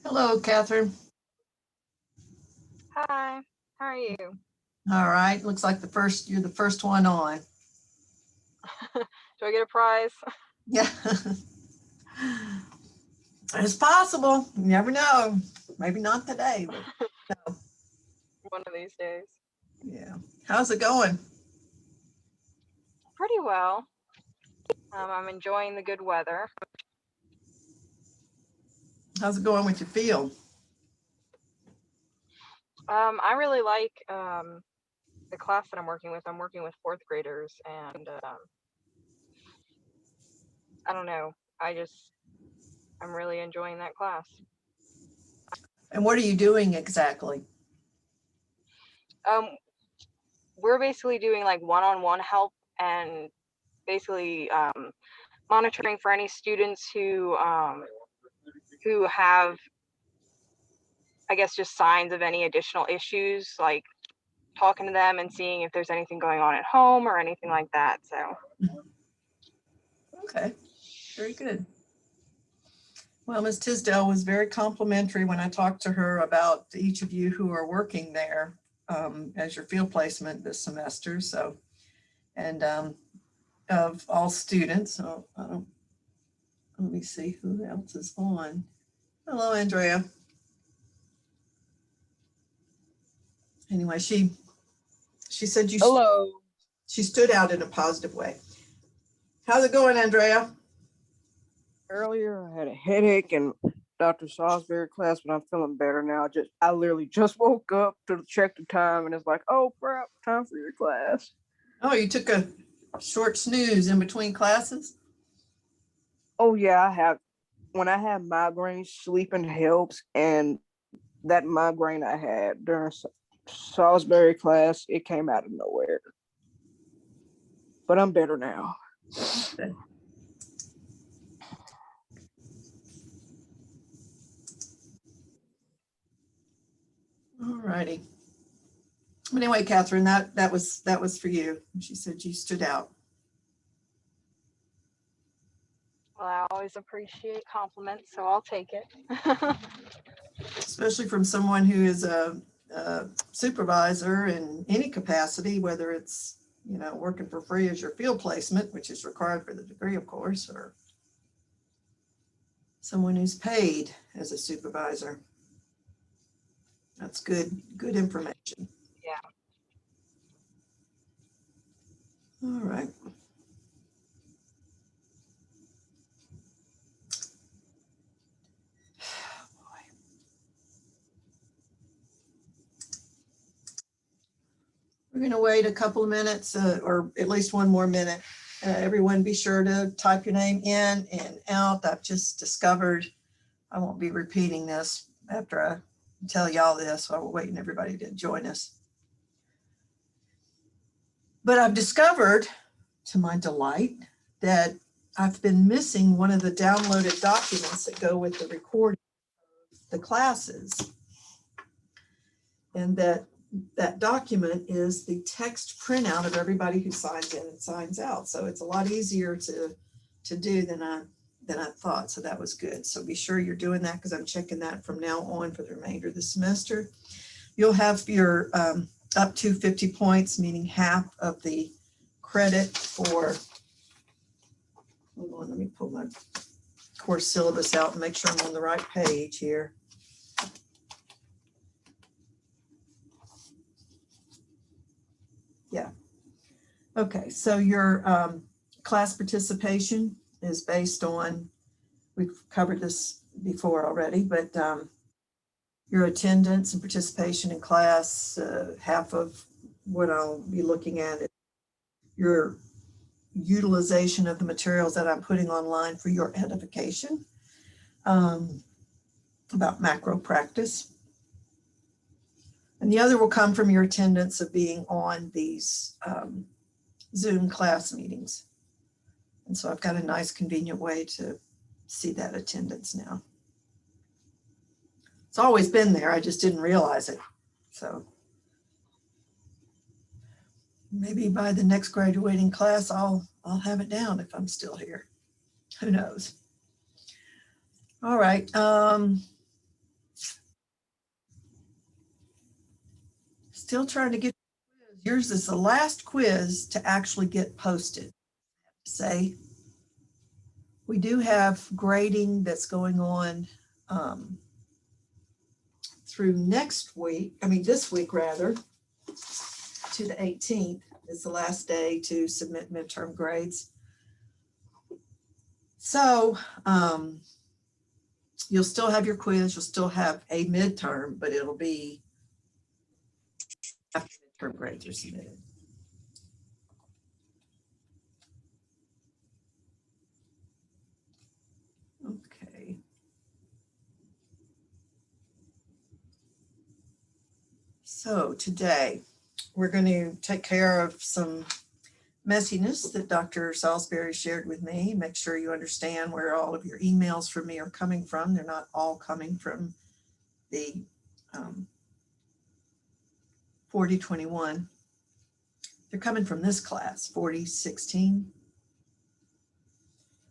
Hello, Catherine. Hi, how are you? All right, looks like you're the first one on. Do I get a prize? Yeah. It's possible. You never know. Maybe not today, but no. One of these days. Yeah. How's it going? Pretty well. I'm enjoying the good weather. How's it going with your field? I really like the class that I'm working with. I'm working with fourth graders, and I don't know. I'm really enjoying that class. And what are you doing exactly? Um, we're basically doing like one-on-one help and basically monitoring for any students who have, I guess, just signs of any additional issues, like talking to them and seeing if there's anything going on at home or anything like that. So Okay, very good. Well, Ms. Tisdale was very complimentary when I talked to her about each of you who are working there as your field placement this semester. So, and of all students. So let me see who else is on. Hello, Andrea. Anyway, she said Hello. she stood out in a positive way. How's it going, Andrea? Earlier I had a headache in Dr. Salisbury class, but I'm feeling better now. I literally just woke up to check the time and it's like, oh crap, time for your class. Oh, you took a short snooze in between classes? Oh yeah, I have. When I have migraines, sleeping helps, and that migraine I had during Salisbury class, it came out of nowhere. But I'm better now. Okay. All righty. But anyway, Catherine, that was for you. She said you stood out. well, I always appreciate compliments, so I'll take it. Especially from someone who is a supervisor in any capacity, whether it's, working for free as your field placement, which is required for the degree, of course, or someone who's paid as a supervisor. That's good information. Yeah. All right. We're going to wait a couple of minutes or at least one more minute. Everyone be sure to type your name in and out. I've just discovered, I won't be repeating this after I tell y'all this while we're waiting everybody to join us. But I've discovered, to my delight, that I've been missing one of the downloaded documents that go with the recording of the classes. And that document is the text printout of everybody who signs in and signs out. So it's a lot easier to do than I thought. So that was good. So be sure you're doing that because I'm checking that from now on for the remainder of the semester. You'll have your up to 50 points, meaning half of the credit for, hold on, let me pull my course syllabus out and make sure I'm on the right page here. Yeah. Okay, so your class participation is based on, we've covered this before already, but your attendance and participation in class, half of what I'll be looking at is your utilization of the materials that I'm putting online for your edification, about macro practice. And the other will come from your attendance of being on these Zoom class meetings. And so I've got a nice convenient way to see that attendance now. It's always been there, I just didn't realize it. So maybe by the next graduating class, I'll have it down if I'm still here. Who knows? All right. Still trying to get yours is the last quiz to actually get posted. Say, we do have grading that's going on through next week. I mean, this week rather, to the 18th is the last day to submit midterm grades. So you'll still have your quiz, you'll still have a midterm, but it'll be after midterm grades are submitted. Okay. So today we're going to take care of some messiness that Dr. Salisbury shared with me. Make sure you understand where all of your emails from me are coming from. They're not all coming from the 4021. They're coming from this class, 4016.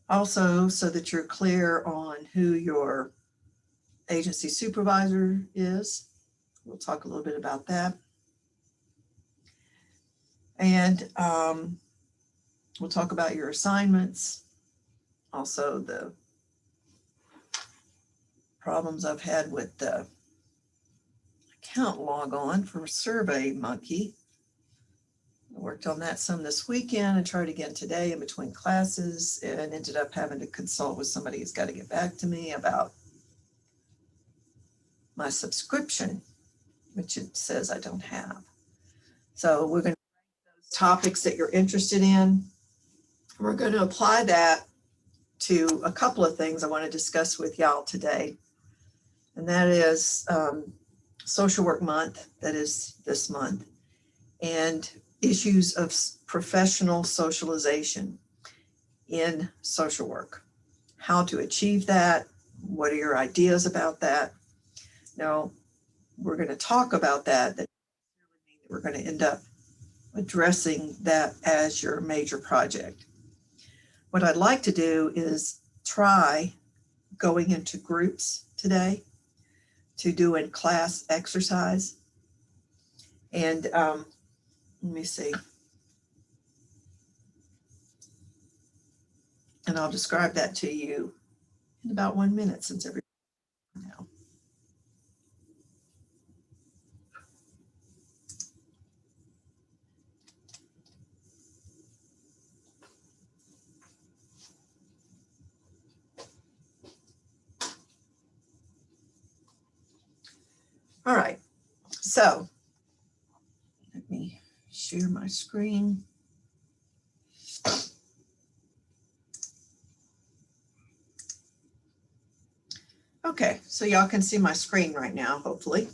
Also, so that you're clear on who your agency supervisor is. We'll talk a little bit about that. And we'll talk about your assignments. Also, the problems I've had with the account log on for SurveyMonkey. I worked on that some this weekend and tried again today in between classes, and ended up having to consult with somebody who's got to get back to me about my subscription, which it says I don't have. So we're going to those topics that you're interested in. We're going to apply that to a couple of things I want to discuss with y'all today. And that is Social Work Month, that is this month, and issues of professional socialization in social work. How to achieve that, what are your ideas about that? Now, we're going to talk about that. That we're going to end up addressing that as your major project. What I'd like to do is try going into groups today to do a class exercise. And let me see. And I'll describe that to you in about 1 minute since everybody now. All right, so let me share my screen. Okay, so y'all can see my screen right now, hopefully.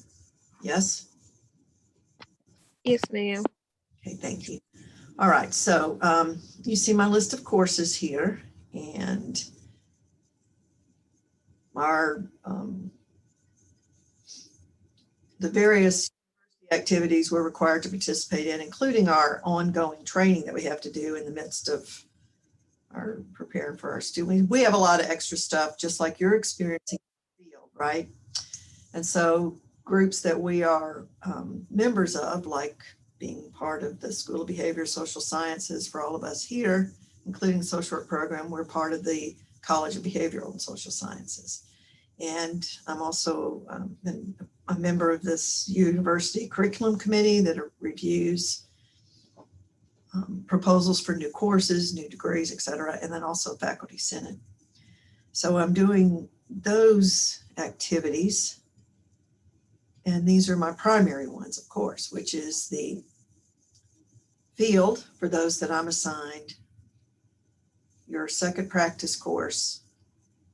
Yes? Yes, ma'am. Okay, thank you. All right, so you see my list of courses here, and our the various activities we're required to participate in, including our ongoing training that we have to do in the midst of our preparing for our students. We have a lot of extra stuff, just like you're experiencing in the field, right? And so groups that we are members of, like being part of the School of Behavior Social Sciences for all of us here, including social work program, we're part of the College of Behavioral and Social Sciences. And I'm also a member of this university curriculum committee that reviews proposals for new courses, new degrees, et cetera, and then also faculty senate. So I'm doing those activities. And these are my primary ones, of course, which is the field for those that I'm assigned, your second practice course,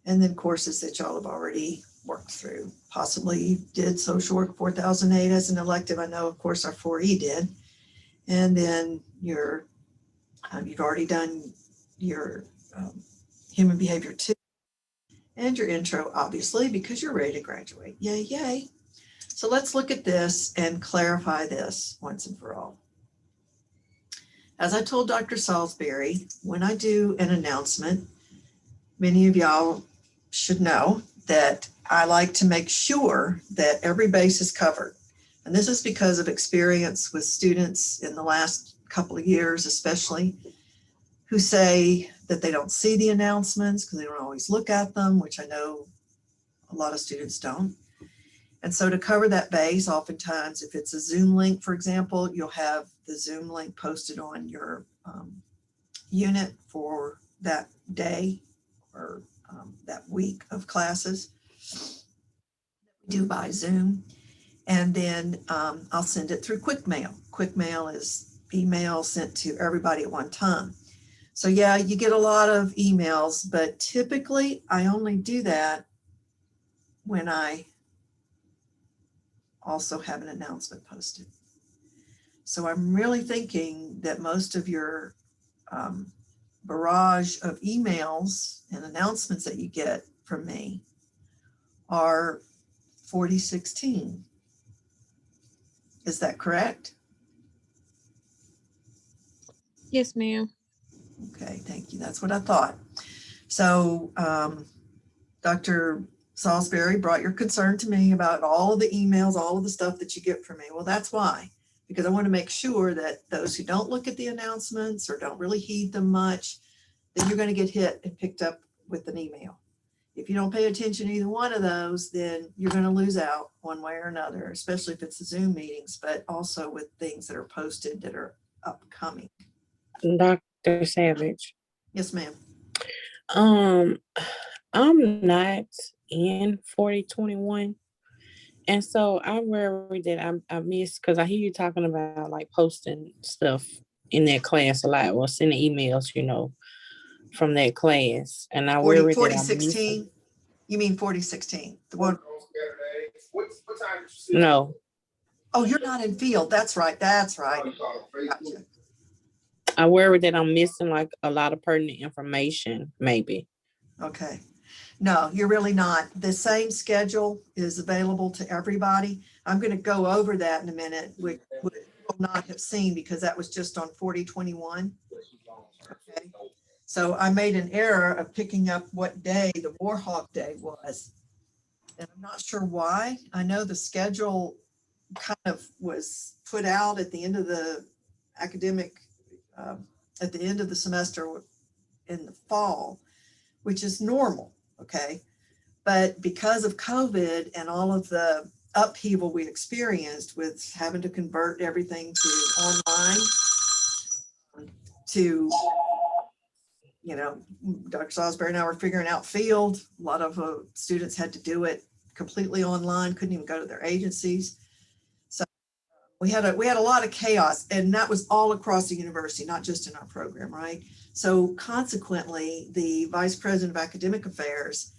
and then courses that y'all have already worked through. Possibly you did Social Work 4008 as an elective. I know, of course, our 4E did. And then your, you've already done your Human Behavior 2 and your intro, obviously, because you're ready to graduate. Yay, yay. So let's look at this and clarify this once and for all. As I told Dr. Salisbury, when I do an announcement, many of y'all should know that I like to make sure that every base is covered. And this is because of experience with students in the last couple of years, especially, who say that they don't see the announcements because they don't always look at them, which I know a lot of students don't. And so to cover that base, oftentimes if it's a Zoom link, for example, you'll have the Zoom link posted on your unit for that day or that week of classes. We do by Zoom. And then I'll send it through quick mail. Quick mail is email sent to everybody at one time. So yeah, you get a lot of emails, but typically I only do that when I also have an announcement posted. So I'm really thinking that most of your barrage of emails and announcements that you get from me are 4016. Is that correct? Yes, ma'am. Okay, thank you. That's what I thought. So Dr. Salisbury brought your concern to me about all of the emails, all of the stuff that you get from me. Well, that's why, because I want to make sure that those who don't look at the announcements or don't really heed them much, then you're going to get hit and picked up with an email. If you don't pay attention to either one of those, then you're going to lose out one way or another, especially if it's the Zoom meetings, but also with things that are posted that are upcoming. Dr. Savage. Yes, ma'am. I'm not in 4021. And so I'm worried that I missed, because I hear you talking about like posting stuff in that class a lot or sending emails, from that class. And I worry that I'm missing. 4016? You mean 4016? The one? No. Oh, you're not in field. That's right. That's right. Gotcha. I worry that I'm missing like a lot of pertinent information, maybe. Okay. No, you're really not. The same schedule is available to everybody. I'm going to go over that in a minute, which you will not have seen because that was just on 4021. Okay. So I made an error of picking up what day the Warhawk Day was. And I'm not sure why. I know the schedule kind of was put out at the end of the academic, at the end of the semester in the fall, which is normal, okay? But because of COVID and all of the upheaval we experienced with having to convert everything to online, to, Dr. Salisbury and I were figuring out field. A lot of students had to do it completely online, couldn't even go to their agencies. So we had a lot of chaos, and that was all across the university, not just in our program, right? So consequently, the Vice President of Academic Affairs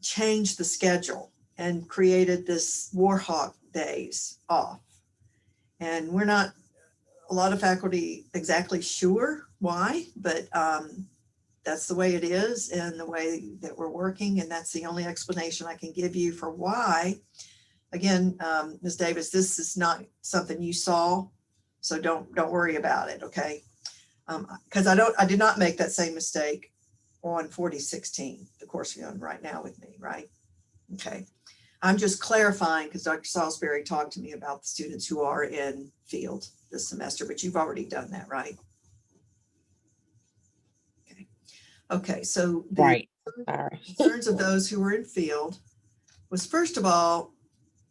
changed the schedule and created this Warhawk days off. And we're not, a lot of faculty exactly sure why, but that's the way it is and the way that we're working. And that's the only explanation I can give you for why. Again, Ms. Davis, this is not something you saw, so don't worry about it, okay? Because I did not make that same mistake on 4016, the course you're on right now with me, right? Okay. I'm just clarifying because Dr. Salisbury talked to me about the students who are in field this semester, but you've already done that, right? Okay. Okay, so the Right. Sorry. concerns of those who were in field was, first of all,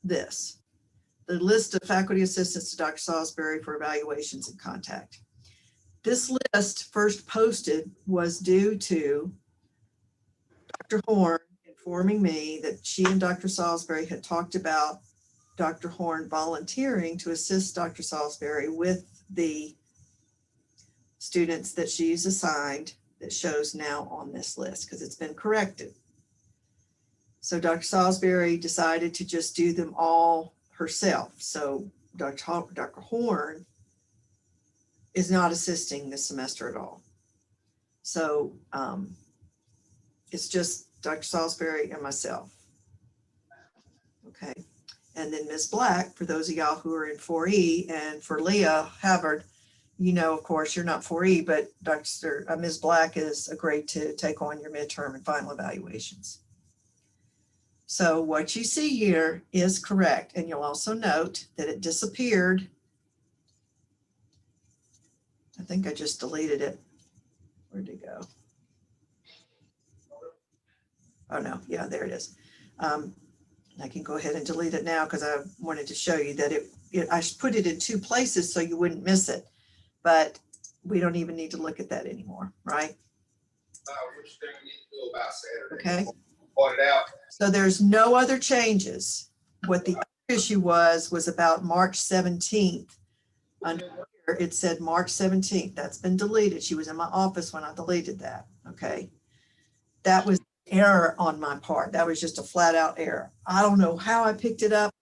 the list of faculty assistants to Dr. Salisbury for evaluations and contact. This list first posted was due to Dr. Horn informing me that she and Dr. Salisbury had talked about Dr. Horn volunteering to assist Dr. Salisbury with the students that she's assigned that shows now on this list because it's been corrected. So Dr. Salisbury decided to just do them all herself. So Dr. Horn is not assisting this semester at all. So it's just Dr. Salisbury and myself. Okay. And then Ms. Black, for those of y'all who are in 4E, and for Leah Havard, of course, you're not 4E, but Ms. Black is agreed to take on your midterm and final evaluations. So what you see here is correct. And you'll also note that it disappeared. I think I just deleted it. Where'd it go? Oh no, yeah, there it is. I can go ahead and delete it now because I wanted to show you that I put it in 2 places so you wouldn't miss it. But we don't even need to look at that anymore, right? Okay. So there's no other changes. What the issue was about March 17th. Under here, it said March 17th. That's been deleted. She was in my office when I deleted that. Okay. That was error on my part. That was just a flat out error. I don't know how I picked it up.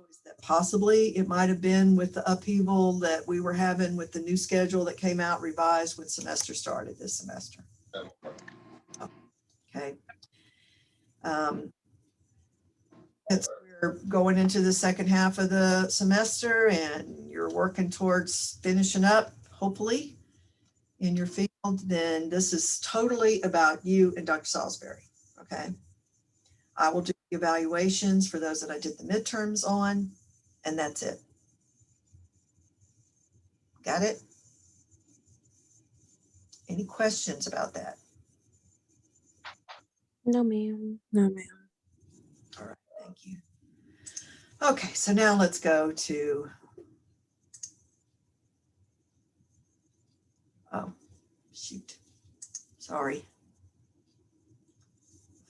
Is that possibly it might have been with the upheaval that we were having with the new schedule that came out revised when semester started this semester. Okay. We're going into the second half of the semester and you're working towards finishing up, hopefully, in your field, then this is totally about you and Dr. Salisbury, okay? I will do the evaluations for those that I did the midterms on, and that's it. Got it? Any questions about that? No, ma'am. No, ma'am. All right, thank you. Okay, so now let's go to, oh, shoot, sorry.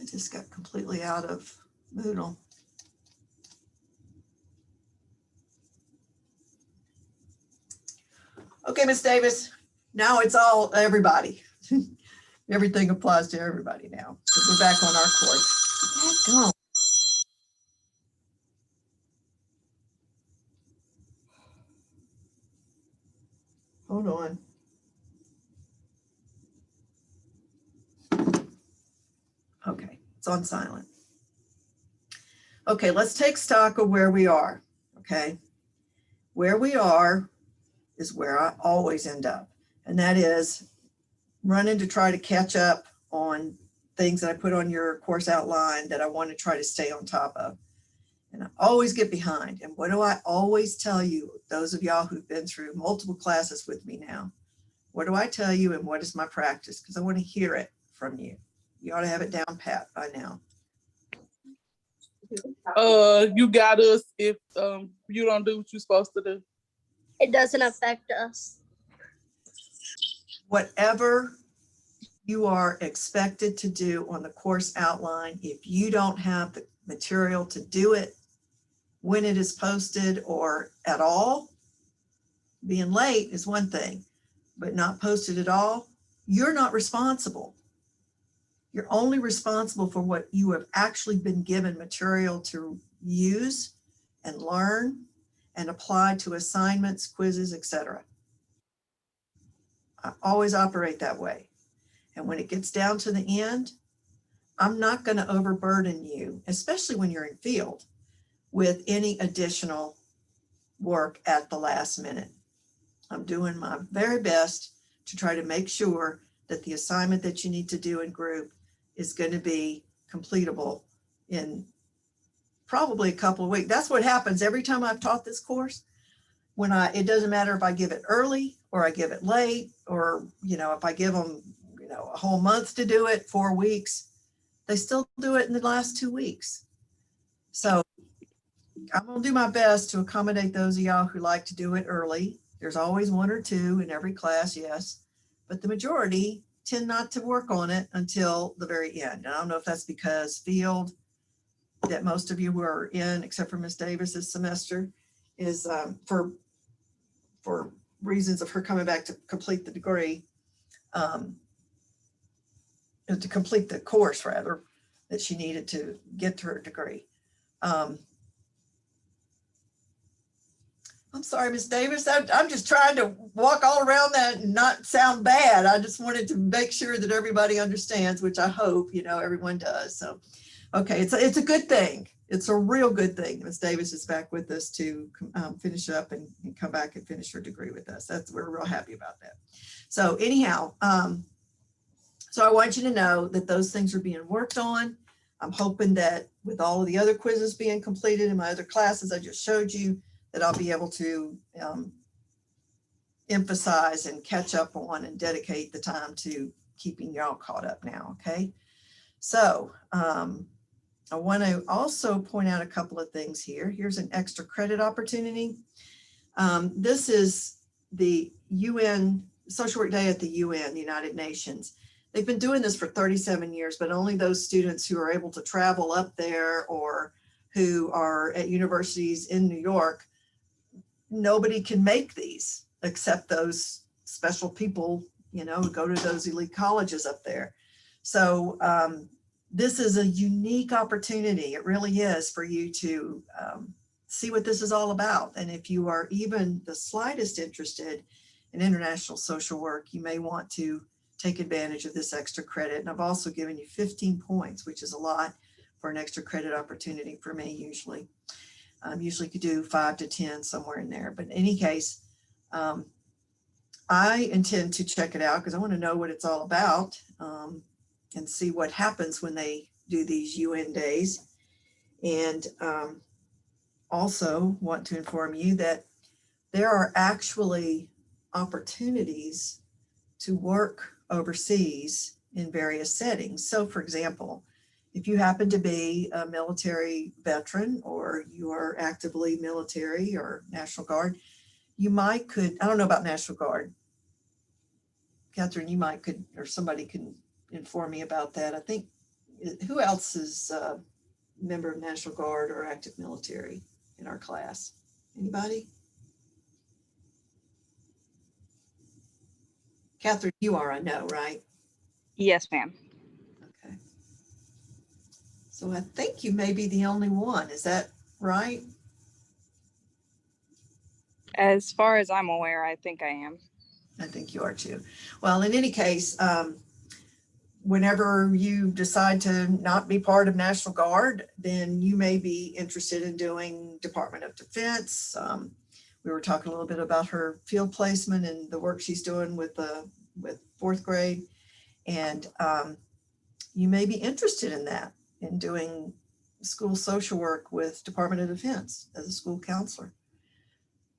I just got completely out of Moodle. Okay, Miss Davis, now it's all everybody. Everything applies to everybody now. So we're back on our course. Go. Hold on. Okay, it's on silent. Okay, let's take stock of where we are, okay? Where we are is where I always end up, and that is running to try to catch up on things that I put on your course outline that I want to try to stay on top of. And I always get behind. And what do I always tell you, those of y'all who've been through multiple classes with me now? What do I tell you and what is my practice? Because I want to hear it from you. You ought to have it down pat by now. You got us if you don't do what you're supposed to do. It doesn't affect us. Whatever you are expected to do on the course outline, if you don't have the material to do it when it is posted or at all, being late is one thing, but not posted at all, you're not responsible. You're only responsible for what you have actually been given material to use and learn and apply to assignments, quizzes, etc. I always operate that way. And when it gets down to the end, I'm not going to overburden you, especially when you're in field, with any additional work at the last minute. I'm doing my very best to try to make sure that the assignment that you need to do in group is going to be completable in probably a couple of weeks. That's what happens every time I've taught this course. When it doesn't matter if I give it early or I give it late, or, if I give them, a whole month to do it, 4 weeks, they still do it in the last 2 weeks. So I'm going to do my best to accommodate those of y'all who like to do it early. There's always 1 or 2 in every class, yes, but the majority tend not to work on it until the very end. And I don't know if that's because field that most of you who are in, except for Miss Davis this semester, is for reasons of her coming back to complete the degree, to complete the course rather, that she needed to get to her degree. I'm sorry, Miss Davis. I'm just trying to walk all around that and not sound bad. I just wanted to make sure that everybody understands, which I hope, everyone does. So, okay, it's a good thing. It's a real good thing. Miss Davis is back with us to finish up and come back and finish her degree with us. We're real happy about that. So anyhow, so I want you to know that those things are being worked on. I'm hoping that with all of the other quizzes being completed in my other classes I just showed you, that I'll be able to emphasize and catch up on and dedicate the time to keeping y'all caught up now, okay? So I want to also point out a couple of things here. Here's an extra credit opportunity. This is the UN, Social Work Day at the UN, the United Nations. They've been doing this for 37 years, but only those students who are able to travel up there or who are at universities in New York, nobody can make these except those special people, you know, who go to those elite colleges up there. So this is a unique opportunity. It really is for you to see what this is all about. And if you are even the slightest interested in international social work, you may want to take advantage of this extra credit. And I've also given you 15 points, which is a lot for an extra credit opportunity for me usually. Usually could do 5 to 10 somewhere in there. But in any case, I intend to check it out because I want to know what it's all about and see what happens when they do these UN days. And also want to inform you that there are actually opportunities to work overseas in various settings. So for example, if you happen to be a military veteran or you are actively military or National Guard, you might could, I don't know about National Guard. Catherine, you might could, or somebody can inform me about that. I think, who else is a member of National Guard or active military in our class? Anybody? Catherine, you are, I know, right? Yes, ma'am. Okay. So I think you may be the only one. Is that right? As far as I'm aware, I think I am. I think you are too. Well, in any case, whenever you decide to not be part of National Guard, then you may be interested in doing Department of Defense. We were talking a little bit about her field placement and the work she's doing with fourth grade. And you may be interested in that, in doing school social work with Department of Defense as a school counselor.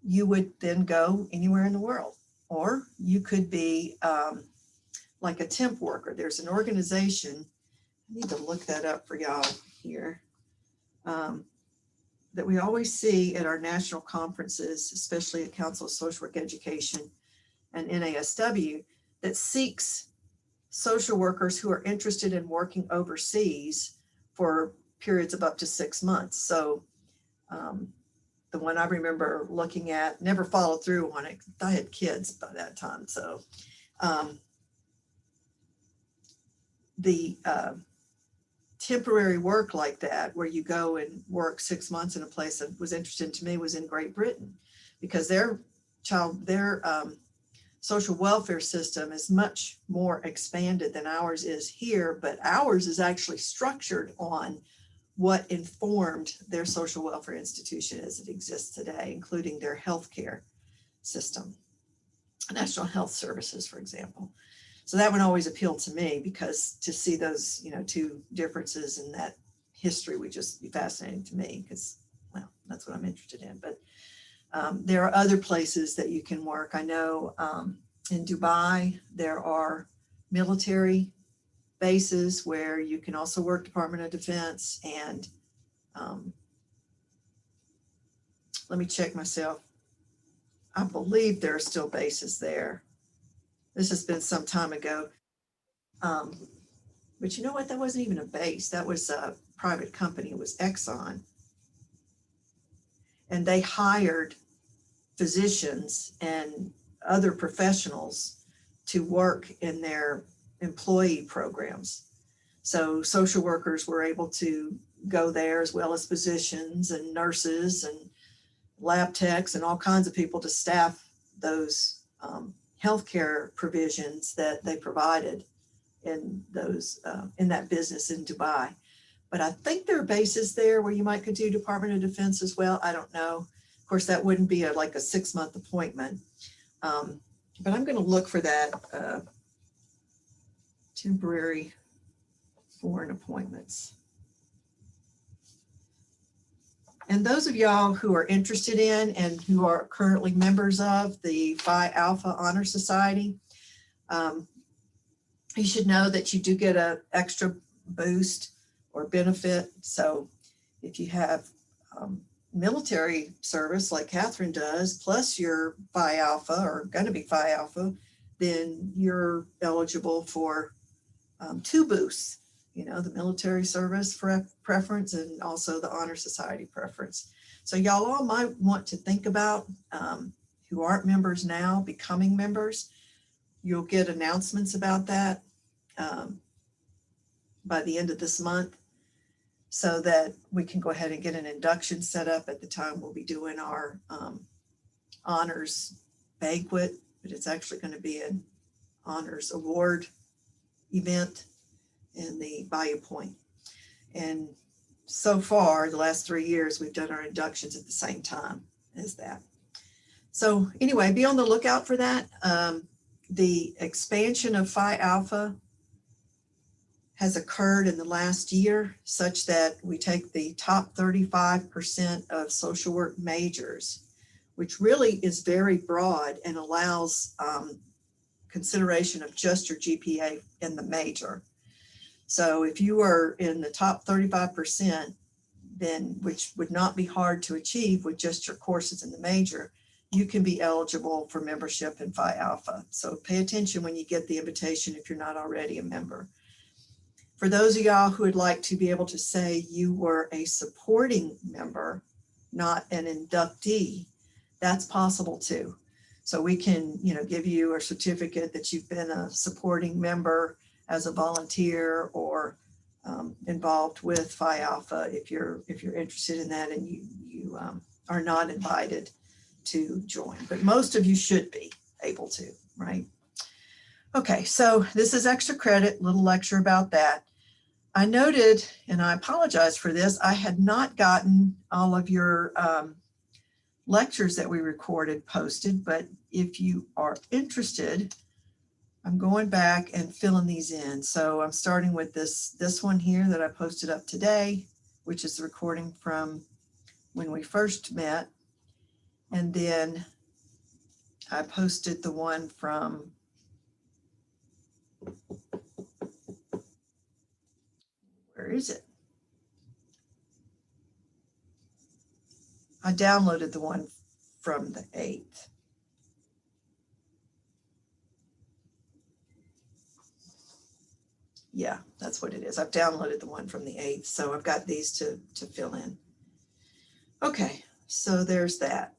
You would then go anywhere in the world, or you could be like a temp worker. There's an organization, I need to look that up for y'all here, that we always see at our national conferences, especially at Council of Social Work Education and NASW, that seeks social workers who are interested in working overseas for periods of up to 6 months. So the one I remember looking at, never followed through on it. I had kids by that time. So the temporary work like that, where you go and work 6 months in a place that was interesting to me, was in Great Britain, because their social welfare system is much more expanded than ours is here, but ours is actually structured on what informed their social welfare institution as it exists today, including their healthcare system, National Health Services, for example. So that one always appealed to me, because to see those, two differences in that history would just be fascinating to me, because, well, that's what I'm interested in. But there are other places that you can work. I know in Dubai, there are military bases where you can also work Department of Defense. And let me check myself. I believe there are still bases there. This has been some time ago. But you know what? That wasn't even a base. That was a private company. It was Exxon. And they hired physicians and other professionals to work in their employee programs. So social workers were able to go there, as well as physicians and nurses and lab techs and all kinds of people to staff those healthcare provisions that they provided in those in that business in Dubai. But I think there are bases there where you might could do Department of Defense as well. I don't know. Of course, that wouldn't be like a 6-month appointment. But I'm going to look for that temporary foreign appointments. And those of y'all who are interested in and who are currently members of the Phi Alpha Honor Society, you should know that you do get an extra boost or benefit. So if you have military service like Catherine does, plus you're Phi Alpha or going to be Phi Alpha, then you're eligible for 2 boosts, you know, the military service preference and also the Honor Society preference. So y'all all might want to think about who aren't members now becoming members. You'll get announcements about that by the end of this month so that we can go ahead and get an induction set up at the time we'll be doing our honors banquet, but it's actually going to be an honors award event in the Bayou Point. And so far, the last 3 years, we've done our inductions at the same time as that. So anyway, be on the lookout for that. The expansion of Phi Alpha has occurred in the last year such that we take the top 35% of social work majors, which really is very broad and allows consideration of just your GPA in the major. So if you are in the top 35%, then which would not be hard to achieve with just your courses in the major, you can be eligible for membership in Phi Alpha. So pay attention when you get the invitation if you're not already a member. For those of y'all who would like to be able to say you were a supporting member, not an inductee, that's possible too. So we can, you know, give you a certificate that you've been a supporting member as a volunteer or involved with Phi Alpha if you're interested in that and you are not invited to join. But most of you should be able to, right? Okay, so this is extra credit, little lecture about that. I noted, and I apologize for this, I had not gotten all of your lectures that we recorded posted, but if you are interested, I'm going back and filling these in. So I'm starting with this one here that I posted up today, which is the recording from when we first met. And then I posted the one from where is it? I downloaded the one from the 8th. Yeah, that's what it is. I've downloaded the one from the 8th. So I've got these to fill in. Okay, so there's that.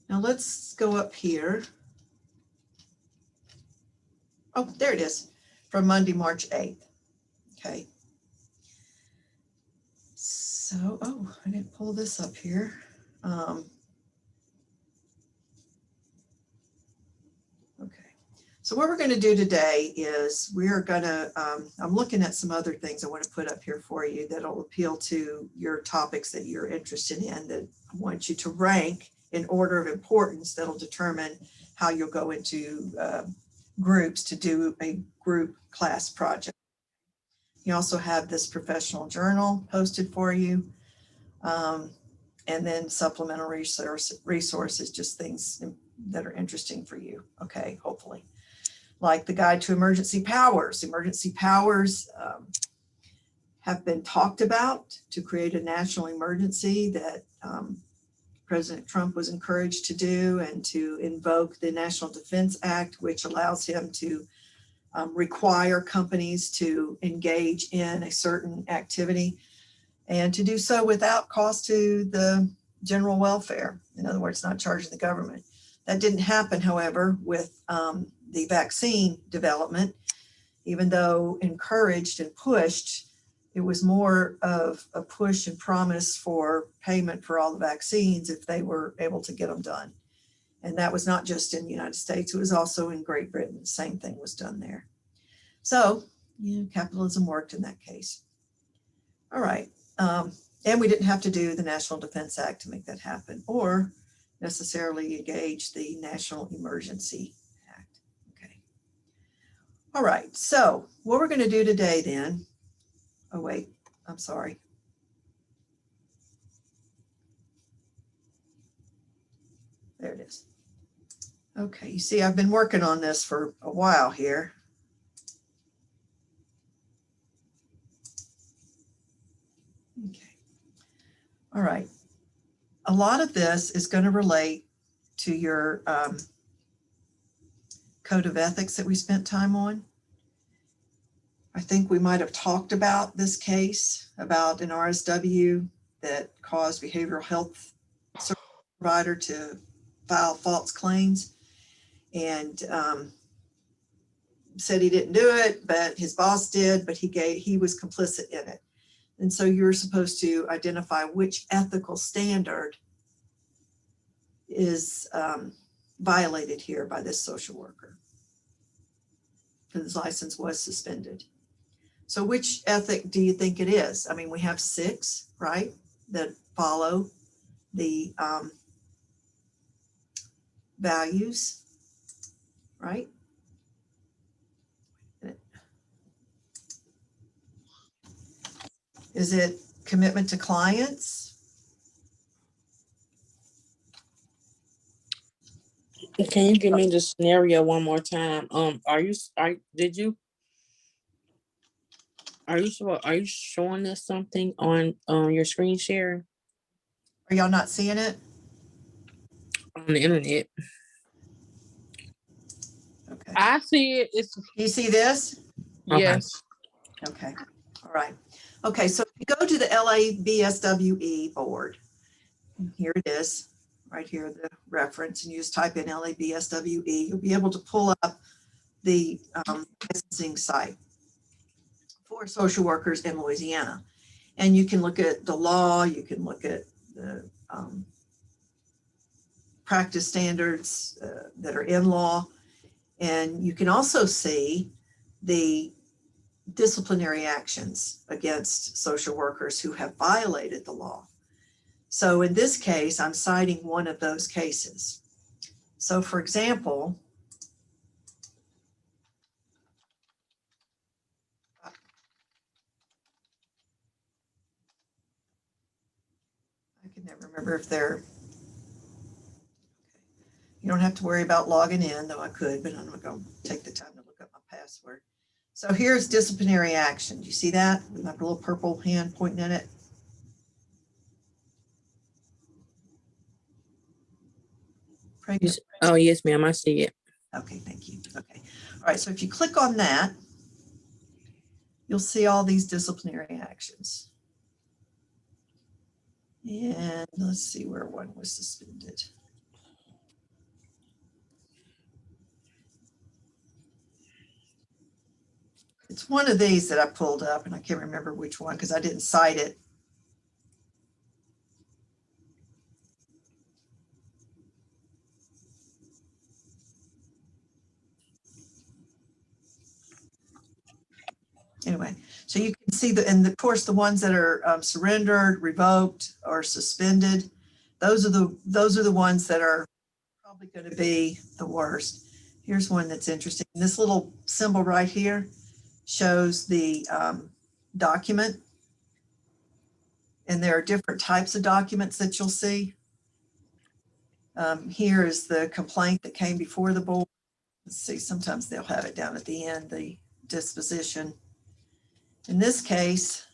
Now let's go up here. Oh, there it is, from Monday, March 8th. Okay. So, oh, I didn't pull this up here. Okay. So what we're going to do today is we're going to, I'm looking at some other things I want to put up here for you that'll appeal to your topics that you're interested in that I want you to rank in order of importance that'll determine how you'll go into groups to do a group class project. You also have this professional journal posted for you. And then supplemental resources, just things that are interesting for you. Okay, hopefully. Like the Guide to Emergency Powers. Emergency powers have been talked about to create a national emergency that President Trump was encouraged to do and to invoke the National Defense Act, which allows him to require companies to engage in a certain activity and to do so without cost to the general welfare. In other words, not charging the government. That didn't happen, however, with the vaccine development. Even though encouraged and pushed, it was more of a push and promise for payment for all the vaccines if they were able to get them done. And that was not just in the United States, it was also in Great Britain. The same thing was done there. So, you know, capitalism worked in that case. All right. And we didn't have to do the National Defense Act to make that happen or necessarily engage the National Emergency Act. Okay. All right. So what we're going to do today then, oh wait, I'm sorry. There it is. Okay, you see, I've been working on this for a while here. Okay. All right. A lot of this is going to relate to your code of ethics that we spent time on. I think we might have talked about this case about an RSW that caused behavioral health service provider to file false claims, and said he didn't do it, but his boss did, but he was complicit in it. And so you're supposed to identify which ethical standard is violated here by this social worker. His license was suspended. So which ethic do you think it is? I mean, we have 6, right, that follow the values, right? Is it commitment to clients? Can you give me the scenario one more time? Are you showing us something on your screen share Are y'all not seeing it? on the internet? Okay. I see it. It's Do you see this? yes. Okay. All right. Okay. So if you go to the LABSWE board, here it is, right here, the reference, and you just type in LABSWE, you'll be able to pull up the licensing site for social workers in Louisiana. And you can look at the law, you can look at the practice standards that are in law, and you can also see the disciplinary actions against social workers who have violated the law. So in this case, I'm citing one of those cases. So for example, I can never remember if they're, you don't have to worry about logging in, though I could, but I'm not going to take the time to look up my password. So here's disciplinary action. Do you see that? With my little purple hand pointing at it. Oh, yes, ma'am. I see it. Okay, thank you. Okay. All right. So if you click on that, you'll see all these disciplinary actions. And let's see where one was suspended. It's one of these that I pulled up, and I can't remember which one because I didn't cite it. Anyway, so you can see and of course the ones that are surrendered, revoked, or suspended, those are the ones that are probably going to be the worst. Here's one that's interesting. This little symbol right here shows the document, and there are different types of documents that you'll see. Here is the complaint that came before the board. Let's see, sometimes they'll have it down at the end, the disposition. In this case,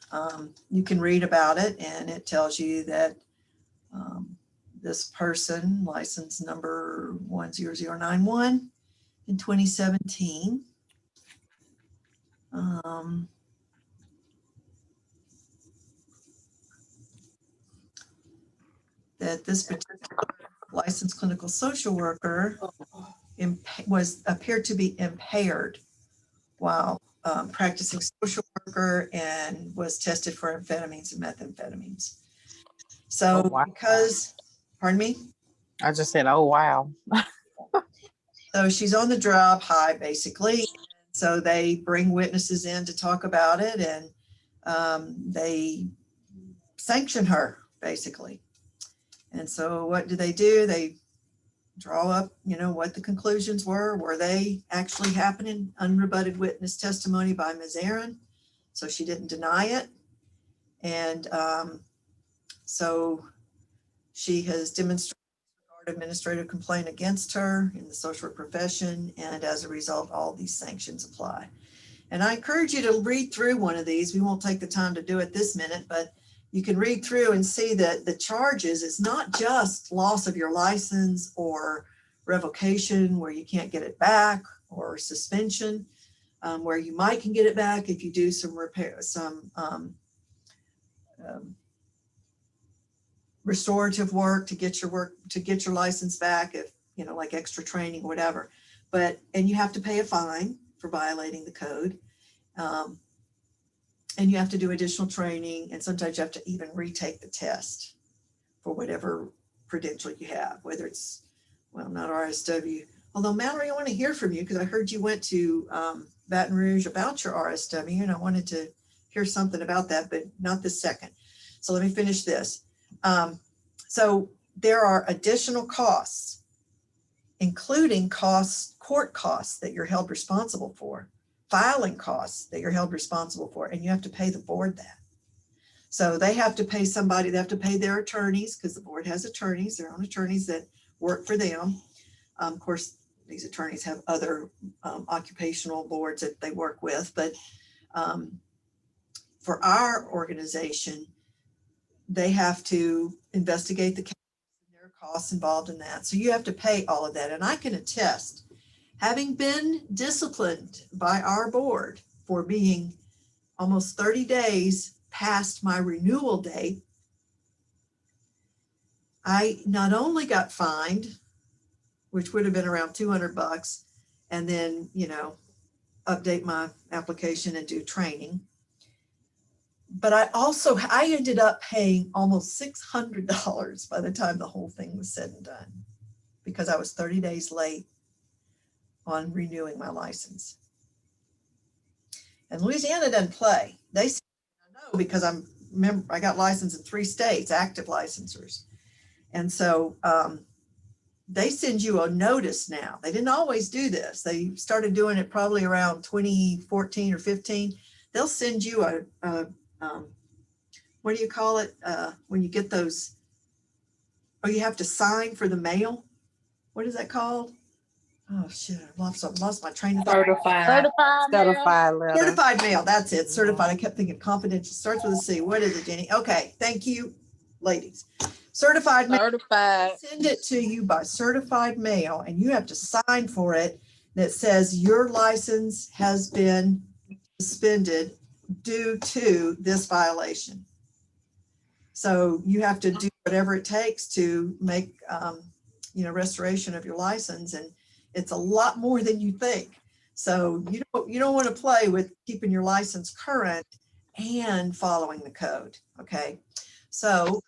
you can read about it, and it tells you that this person, license number 10091 in 2017, that this particular licensed clinical social worker appeared to be impaired while practicing social worker and was tested for amphetamines and methamphetamines. So Oh, wow. because, pardon me? I just said, oh, wow. So she's on the job high, basically. So they bring witnesses in to talk about it, and they sanction her, basically. And so what do? They draw up, what the conclusions were they actually happening? Unrebutted witness testimony by Ms. Aaron. So she didn't deny it. And so she has demonstrated administrative complaint against her in the social work profession, and as a result, all these sanctions apply. And I encourage you to read through one of these. We won't take the time to do it this minute, but you can read through and see that the charges is not just loss of your license or revocation where you can't get it back, or suspension where you might can get it back if you do some repair, some restorative work to get your license back, if you know, like extra training or whatever. But and you have to pay a fine for violating the code. And you have to do additional training, and sometimes you have to even retake the test for whatever credential you have, whether it's, well, not RSW. Although Mallory, I want to hear from you because I heard you went to Baton Rouge about your RSW, and I wanted to hear something about that, but not this second. So let me finish this. So there are additional costs, including court costs that you're held responsible for, filing costs that you're held responsible for, and you have to pay the board that. So they have to pay somebody, they have to pay their attorneys, because the board has attorneys, their own attorneys that work for them. Of course, these attorneys have other occupational boards that they work with, but for our organization, they have to investigate the case, and there are costs involved in that. So you have to pay all of that. And I can attest, having been disciplined by our board for being almost 30 days past my renewal date, I not only got fined, which would have been around $200, and then, you know, update my application and do training, but I ended up paying almost $600 by the time the whole thing was said and done, because I was 30 days late on renewing my license. And Louisiana doesn't play. They say, I know, because I got licensed in 3 states, active licensors. And so they send you a notice now. They didn't always do this. They started doing it probably around 2014 or 15. They'll send you what do you call it? When you get those, you have to sign for the mail. What is that called? Oh shit, I lost my train of thought. Certified mail. Certified letter. Certified mail, that's it, certified. I kept thinking confidential, starts with a C. What is it, Jenny? Okay, thank you, ladies. Certified mail, Certified. send it to you by certified mail, and you have to sign for it that says your license has been suspended due to this violation. So you have to do whatever it takes to make restoration of your license, and it's a lot more than you think. So you don't want to play with keeping your license current and following the code. Okay, so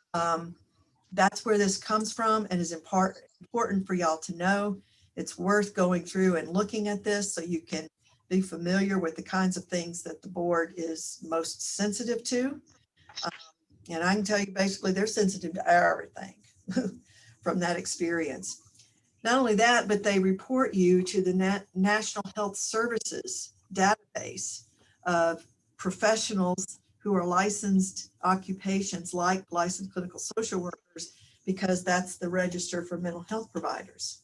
that's where this comes from, and is important for y'all to know. It's worth going through and looking at this so you can be familiar with the kinds of things that the board is most sensitive to. And I can tell you, basically, they're sensitive to everything from that experience. Not only that, but they report you to the National Health Services database of professionals who are licensed occupations like licensed clinical social workers, because that's the register for mental health providers.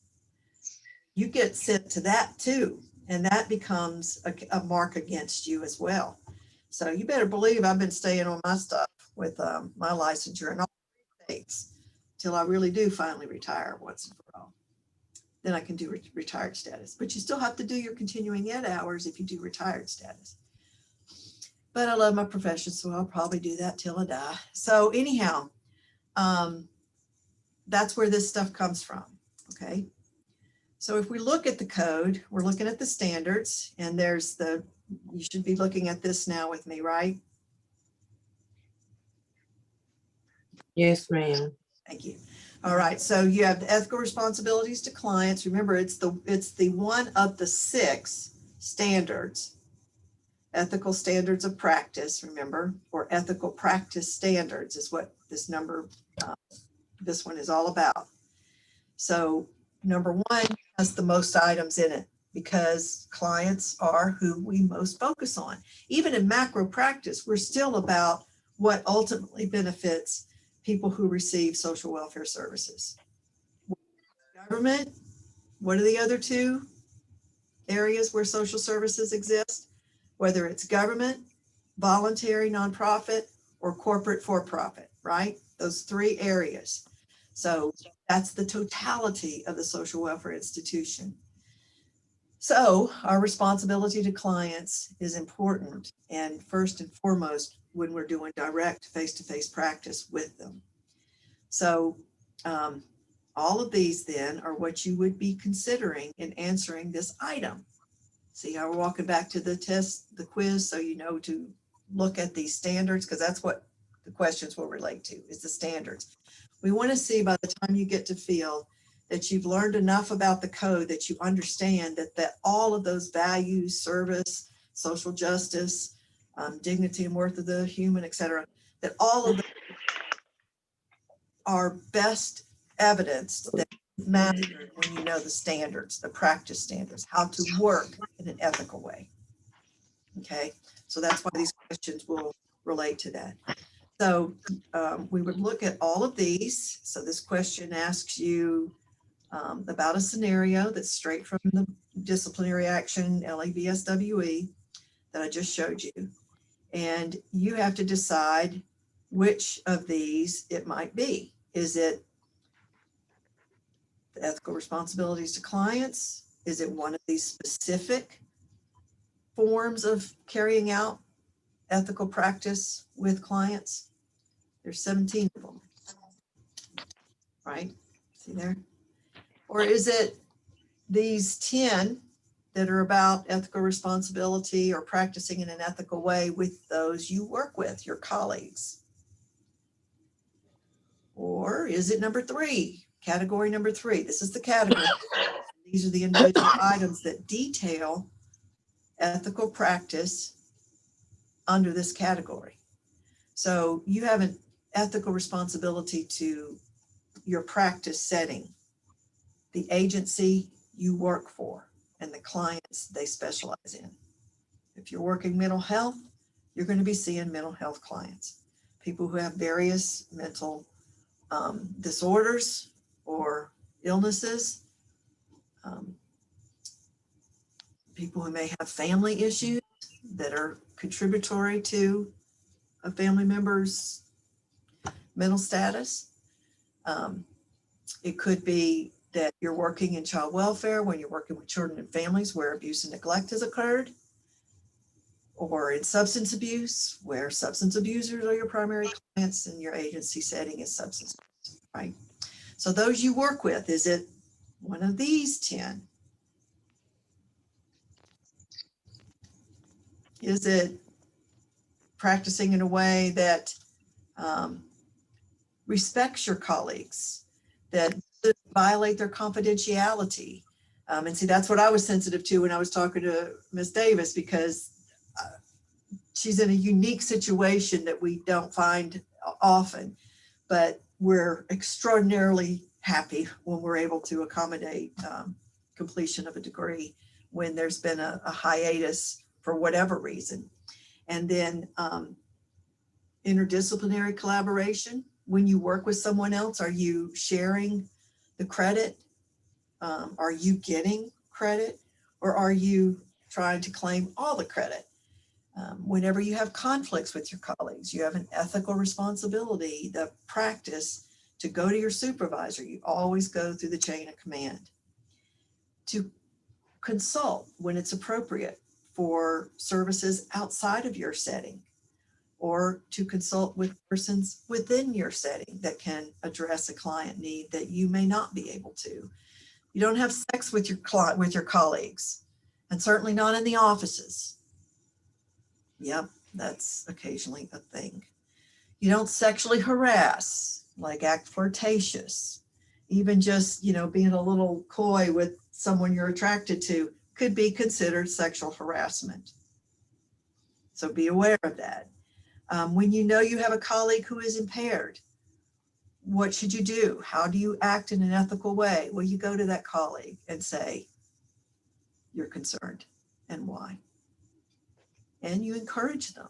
You get sent to that too, and that becomes a mark against you as well. So you better believe I've been staying on my stuff with my licensure in all states till I really do finally retire once and for all. Then I can do retired status, but you still have to do your continuing ed hours if you do retired status. But I love my profession, so I'll probably do that till I die. So anyhow, that's where this stuff comes from, okay? So if we look at the code, we're looking at the standards, and there's you should be looking at this now with me, right? Yes, ma'am. Thank you. All right, so you have the ethical responsibilities to clients. Remember, it's the one of the 6 standards. Ethical standards of practice, remember, or ethical practice standards is what this one is all about. So number 1 has the most items in it, because clients are who we most focus on. Even in macro practice, we're still about what ultimately benefits people who receive social welfare services. Government, what are the other two areas where social services exist? Whether it's government, voluntary nonprofit, or corporate for-profit, right? Those three areas. So that's the totality of the social welfare institution. So our responsibility to clients is important, and first and foremost when we're doing direct face-to-face practice with them. So all of these then are what you would be considering in answering this item. See how we're walking back to the test, the quiz, so you know to look at these standards, because that's what the questions will relate to, is the standards. We want to see by the time you get to field that you've learned enough about the code that you understand that all of those values, service, social justice, dignity and worth of the human, etc., that all of them are best evidence that you've mastered when you know the standards, the practice standards, how to work in an ethical way. Okay, so that's why these questions will relate to that. So we would look at all of these. So this question asks you about a scenario that's straight from the disciplinary action, LABSWE, that I just showed you. And you have to decide which of these it might be. Is it the ethical responsibilities to clients? Is it one of these specific forms of carrying out ethical practice with clients? There's 17 of them, right? See there? Or is it these 10 that are about ethical responsibility or practicing in an ethical way with those you work with, your colleagues? Or is it number 3, category number 3? This is the category. These are the individual items that detail ethical practice under this category. So you have an ethical responsibility to your practice setting, the agency you work for, and the clients they specialize in. If you're working mental health, you're going to be seeing mental health clients, people who have various mental disorders or illnesses, people who may have family issues that are contributory to a family member's mental status. It could be that you're working in child welfare when you're working with children and families where abuse and neglect has occurred, or in substance abuse where substance abusers are your primary clients and your agency setting is substance abuse, right? So those you work with, is it one of these 10? Is it practicing in a way that respects your colleagues, that doesn't violate their confidentiality? And see, that's what I was sensitive to when I was talking to Ms. Davis, because she's in a unique situation that we don't find often, but we're extraordinarily happy when we're able to accommodate completion of a degree when there's been a hiatus for whatever reason. And then interdisciplinary collaboration. When you work with someone else, are you sharing the credit? Are you getting credit, or are you trying to claim all the credit? Whenever you have conflicts with your colleagues, you have an ethical responsibility, the practice to go to your supervisor. You always go through the chain of command. To consult when it's appropriate for services outside of your setting, or to consult with persons within your setting that can address a client need that you may not be able to. You don't have sex with your client, with your colleagues, and certainly not in the offices. Yep, that's occasionally a thing. You don't sexually harass, like act flirtatious. Even just, being a little coy with someone you're attracted to could be considered sexual harassment. So be aware of that. When you know you have a colleague who is impaired, what should you do? How do you act in an ethical way? Well, you go to that colleague and say, you're concerned and why. And you encourage them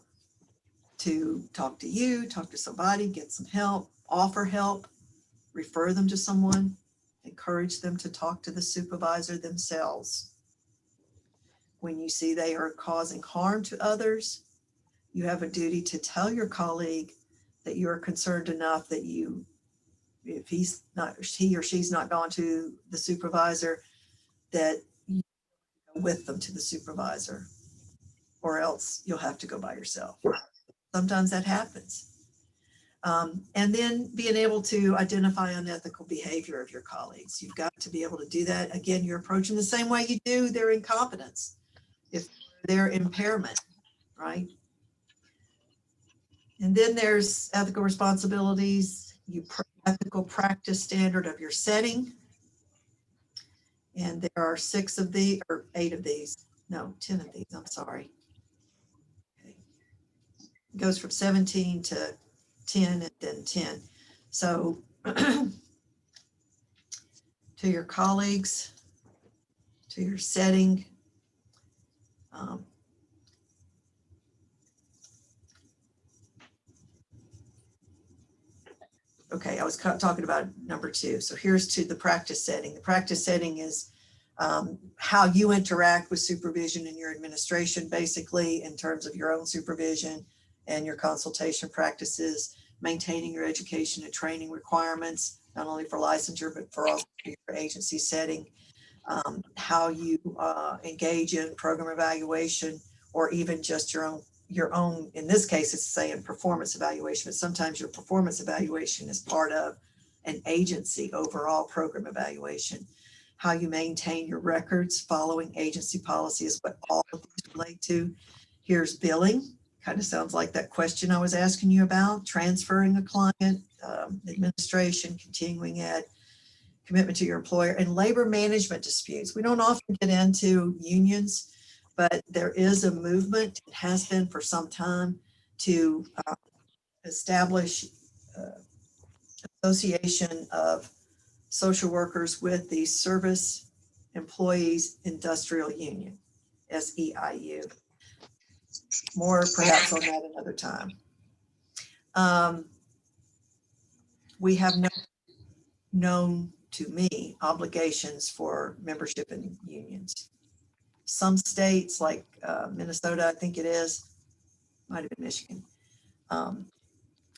to talk to you, talk to somebody, get some help, offer help, refer them to someone, Encourage them to talk to the supervisor themselves. When you see they are causing harm to others, you have a duty to tell your colleague that you are concerned enough that if he or she's not gone to the supervisor, that you go with them to the supervisor, or else you'll have to go by yourself. Sometimes that happens. And then being able to identify unethical behavior of your colleagues. You've got to be able to do that. Again, you're approaching the same way you do their incompetence, if their impairment, right? And then there's ethical responsibilities, ethical practice standard of your setting. And there are 6 of these, or 8 of these, no, 10 of these, I'm sorry. Okay. It goes from 17 to 10 and then 10. So to your colleagues, to your setting, okay, I was talking about number 2. So here's to the practice setting. The practice setting is how you interact with supervision in your administration, basically in terms of your own supervision and your consultation practices, maintaining your education and training requirements, not only for licensure, but for also your agency setting, how you engage in program evaluation, or even just your own, in this case, it's saying performance evaluation, but sometimes your performance evaluation is part of an agency overall program evaluation. How you maintain your records following agency policy is what all of these relate to. Here's billing. Kind of sounds like that question I was asking you about, transferring a client, administration, continuing ed, commitment to your employer, and labor management disputes. We don't often get into unions, but there is a movement, it has been for some time, to establish association of social workers with the Service Employees Industrial Union, SEIU. More perhaps on that another time. We have no known to me obligations for membership in unions. Some states like Minnesota, I think it is, might have been Michigan,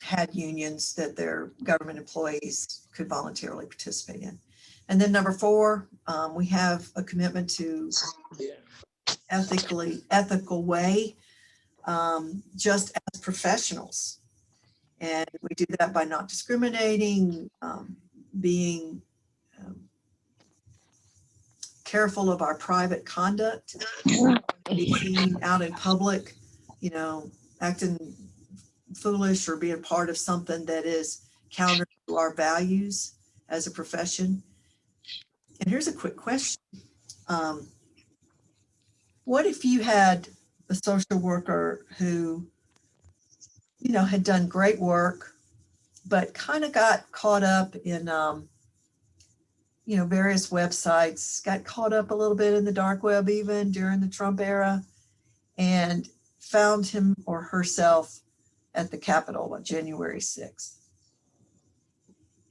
had unions that their government employees could voluntarily participate in. And then number 4, we have a commitment to ethical way, just as professionals. And we do that by not discriminating, being careful of our private conduct, be seen out in public, acting foolish or being part of something that is counter to our values as a profession. And here's a quick question. What if you had a social worker who, had done great work, but kind of got caught up in, various websites, got caught up a little bit in the dark web even during the Trump era, and found him or herself at the Capitol on January 6th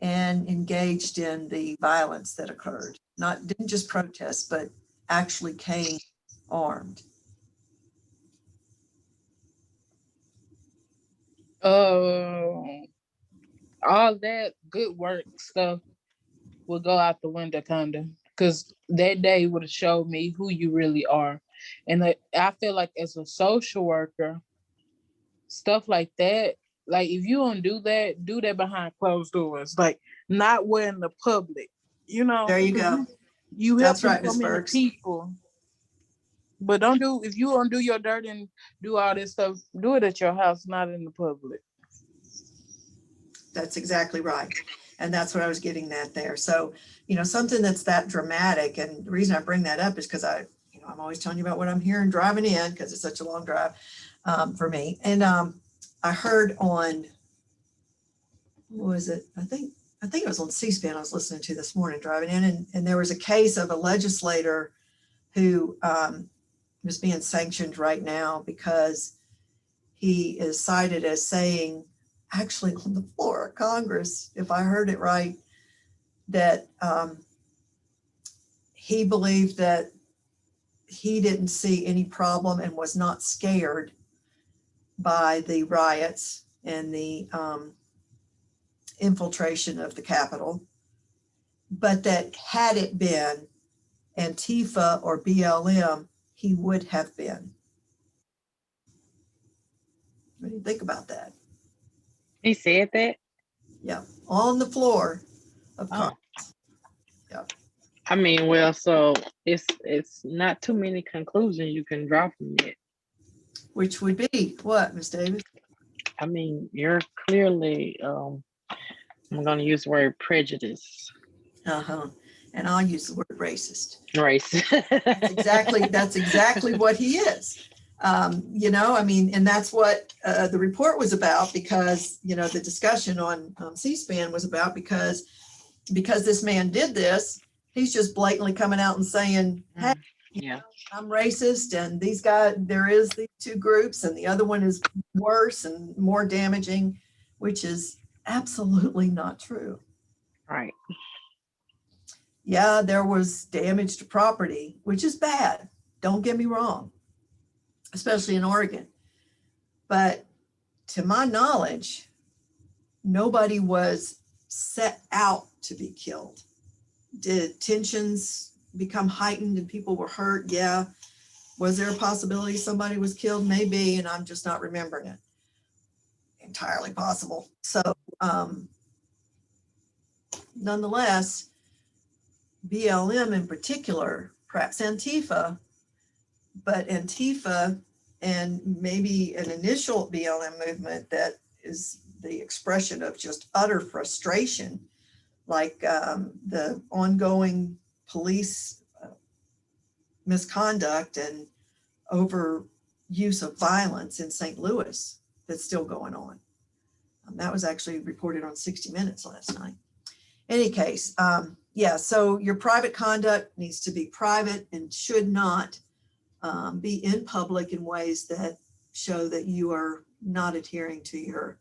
and engaged in the violence that occurred. Didn't just protest, but actually came armed. All that good work stuff will go out the window, kinda, because that day would have showed me who you really are. And I feel like as a social worker, stuff like that, like if you don't do that behind closed doors, like not where in the public, There you go. You That's help right, Ms. so many Burks. people. But if you don't do your dirt and do all this stuff, do it at your house, not in the public. That's exactly right. And that's what I was getting at there. So, something that's that dramatic, and the reason I bring that up is because I'm always telling you about what I'm hearing driving in, because it's such a long drive for me. And I heard on, what was it? I think it was on C-SPAN I was listening to this morning driving in, and there was a case of a legislator who was being sanctioned right now because he is cited as saying, actually on the floor of Congress, if I heard it right, that he believed that he didn't see any problem and was not scared by the riots and the infiltration of the Capitol, but that had it been Antifa or BLM, he would have been. What do you think about that? He said that. Yeah, on the floor of Oh. Congress. Yeah. I mean, well, so it's not too many conclusions you can draw from it. Which would be what, Ms. Davis? I mean, you're clearly, I'm going to use the word prejudice. Uh-huh. And I'll use the word racist. Race. That's exactly what he is. You know, I mean, and that's what the report was about, because, you know, the discussion on C-SPAN was about because this man did this, he's just blatantly coming out and saying, hey, Yeah. I'm racist, and these guys, there is these two groups, and the other one is worse and more damaging, which is absolutely not true. Right. Yeah, there was damage to property, which is bad. Don't get me wrong, especially in Oregon. But to my knowledge, nobody was set out to be killed. Did tensions become heightened and people were hurt? Yeah. Was there a possibility somebody was killed? Maybe, and I'm just not remembering it. Entirely possible. So nonetheless, BLM in particular, perhaps Antifa, but Antifa and maybe an initial BLM movement that is the expression of just utter frustration, like the ongoing police misconduct and overuse of violence in St. Louis that's still going on. That was actually reported on 60 Minutes last night. Any case, yeah, so your private conduct needs to be private and should not be in public in ways that show that you are not adhering to your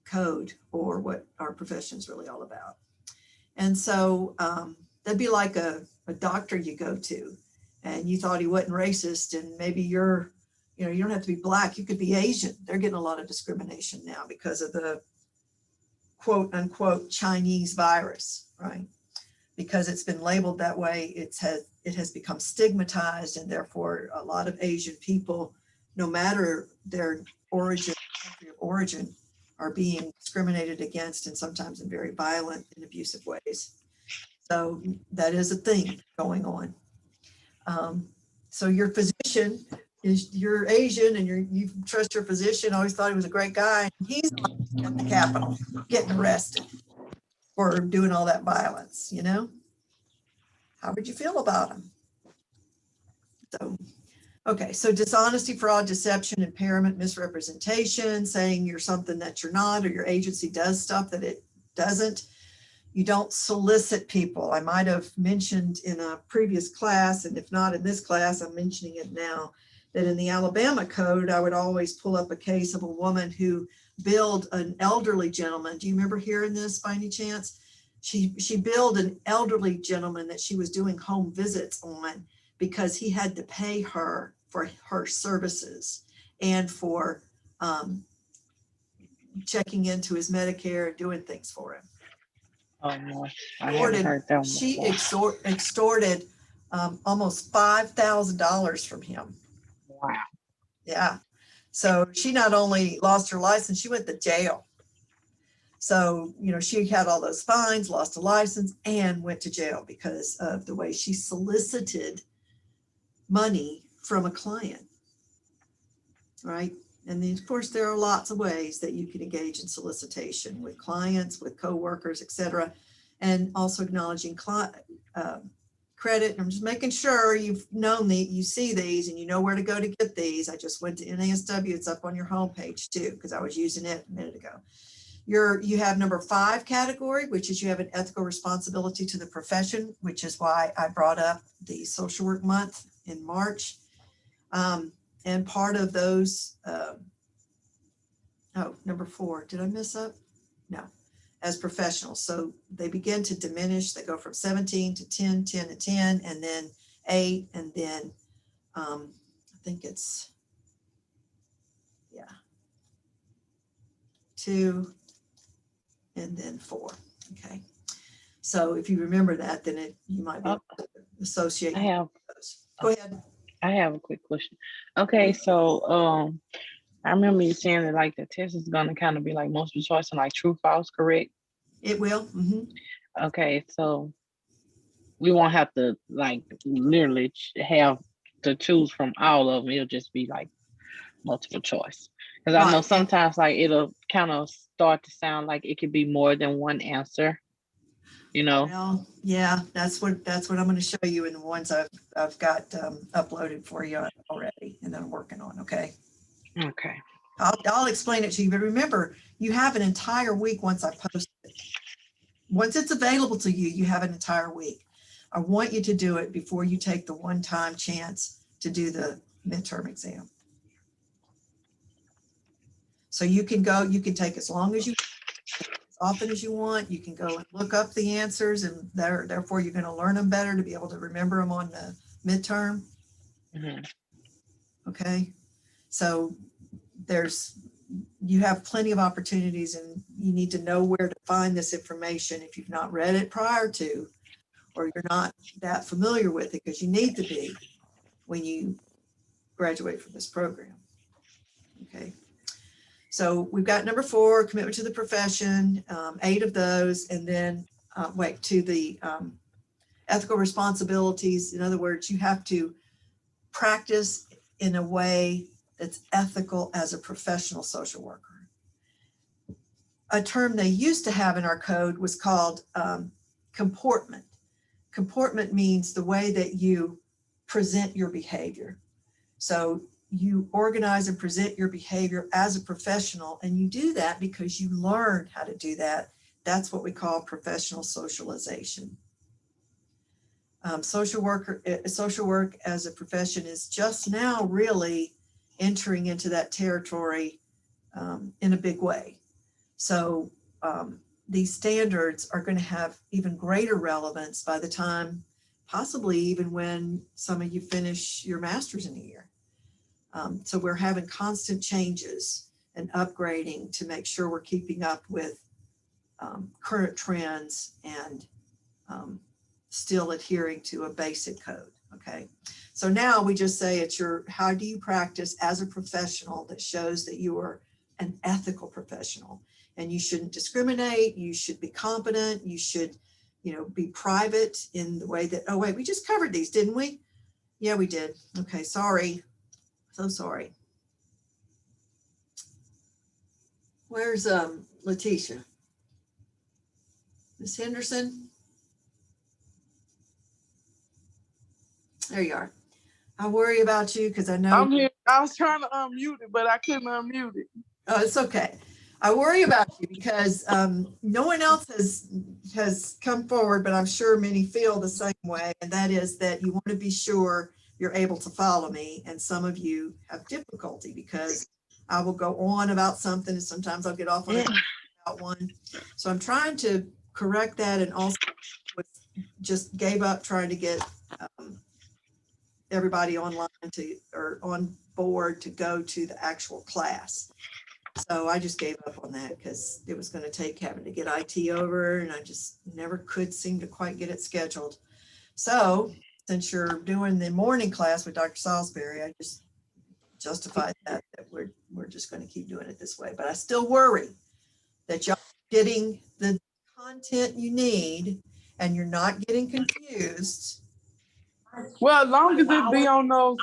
code or what our profession is really all about. And so that'd be like a doctor you go to and you thought he wasn't racist, and maybe you're, you know, you don't have to be black, you could be Asian. They're getting a lot of discrimination now because of the quote unquote Chinese virus, right? Because it's been labeled that way, it has become stigmatized, and therefore a lot of Asian people, no matter their origin, country of origin, are being discriminated against, and sometimes in very violent and abusive ways. So that is a thing going on. So your physician you're Asian and you trust your physician, always thought he was a great guy, and he's at the Capitol getting arrested for doing all that violence, you know? How would you feel about him? So, okay, so dishonesty, fraud, deception, impairment, misrepresentation, saying you're something that you're not, or your agency does stuff that it doesn't. You don't solicit people. I might have mentioned in a previous class, and if not in this class, I'm mentioning it now, that in the Alabama code, I would always pull up a case of a woman who billed an elderly gentleman. Do you remember hearing this by any chance? She billed an elderly gentleman that she was doing home visits on because he had to pay her for her services and for checking into his Medicare and doing things for him. Oh no, I haven't heard that one. She before. extorted almost $5,000 from him. Wow. Yeah. So she not only lost her license, she went to jail. So, you know, she had all those fines, lost a license, and went to jail because of the way she solicited money from a client, right? And then, of course, there are lots of ways that you can engage in solicitation with clients, with coworkers, et cetera, and also acknowledging credit. And I'm just making sure you've known you see these and you know where to go to get these. I just went to NASW. It's up on your homepage too, because I was using it a minute ago. You have number 5 category, which is you have an ethical responsibility to the profession, which is why I brought up the social work month in March. And part of those, number 4, did I miss up? No. as professionals. So they begin to diminish. They go from 17 to 10, 10 to 10, and then 8, and then I think it's, yeah, 2, and then 4. Okay. So if you remember that, then you might be able to associate I have those. Go ahead. I have a quick question. Okay, so I remember you saying that like the test is gonna kind of be like multiple choice and like true, false, correct? It will. Okay, so we won't have to like literally have to choose from all of them. It'll just be like multiple choice. Because I know Right. sometimes like it'll kind of start to sound like it could be more than one answer, you know? Well, yeah, that's what I'm going to show you in the ones I've got uploaded for you already, and that I'm working on. Okay. Okay. I'll explain it to you, but remember, you have an entire week once I post it. Once it's available to you, you have an entire week. I want you to do it before you take the one-time chance to do the midterm exam. So you can take as long as you, as often as you want. You can go and look up the answers, and therefore you're going to learn them better to be able to remember them on the midterm. Okay. So you have plenty of opportunities, and you need to know where to find this information if you've not read it prior to, or you're not that familiar with it, because you need to be when you graduate from this program. Okay. So we've got number 4, commitment to the profession, 8 of those, and then to the ethical responsibilities. In other words, you have to practice in a way that's ethical as a professional social worker. A term they used to have in our code was called comportment. Comportment means the way that you present your behavior. So you organize and present your behavior as a professional, and you do that because you learned how to do that. That's what we call professional socialization. Social work as a profession is just now really entering into that territory in a big way. So these standards are going to have even greater relevance by the time, possibly even when some of you finish your master's in a year. So we're having constant changes and upgrading to make sure we're keeping up with current trends and still adhering to a basic code. Okay. So now we just say it's how do you practice as a professional that shows that you are an ethical professional, and you shouldn't discriminate. You should be competent. You should, be private in the way that, oh wait, we just covered these, didn't we? Yeah, we did. Okay. Sorry. So sorry. Where's Letitia? Miss Henderson? There you are. I worry about you because I know I'm here. I was trying to unmute it, but I couldn't unmute it. Oh, it's okay. I worry about you because no one else has come forward, but I'm sure many feel the same way, and that is that you want to be sure you're able to follow me, and some of you have difficulty because I will go on about something, and sometimes I'll get off on about one. So I'm trying to correct that, and also just gave up trying to get everybody online or on board to go to the actual class. So I just gave up on that because it was going to take having to get IT over, and I just never could seem to quite get it scheduled. So since you're doing the morning class with Dr. Salisbury, I just justified that we're just going to keep doing it this way. But I still worry that y'all are getting the content you need and you're not getting confused. Well, as long as it be on those,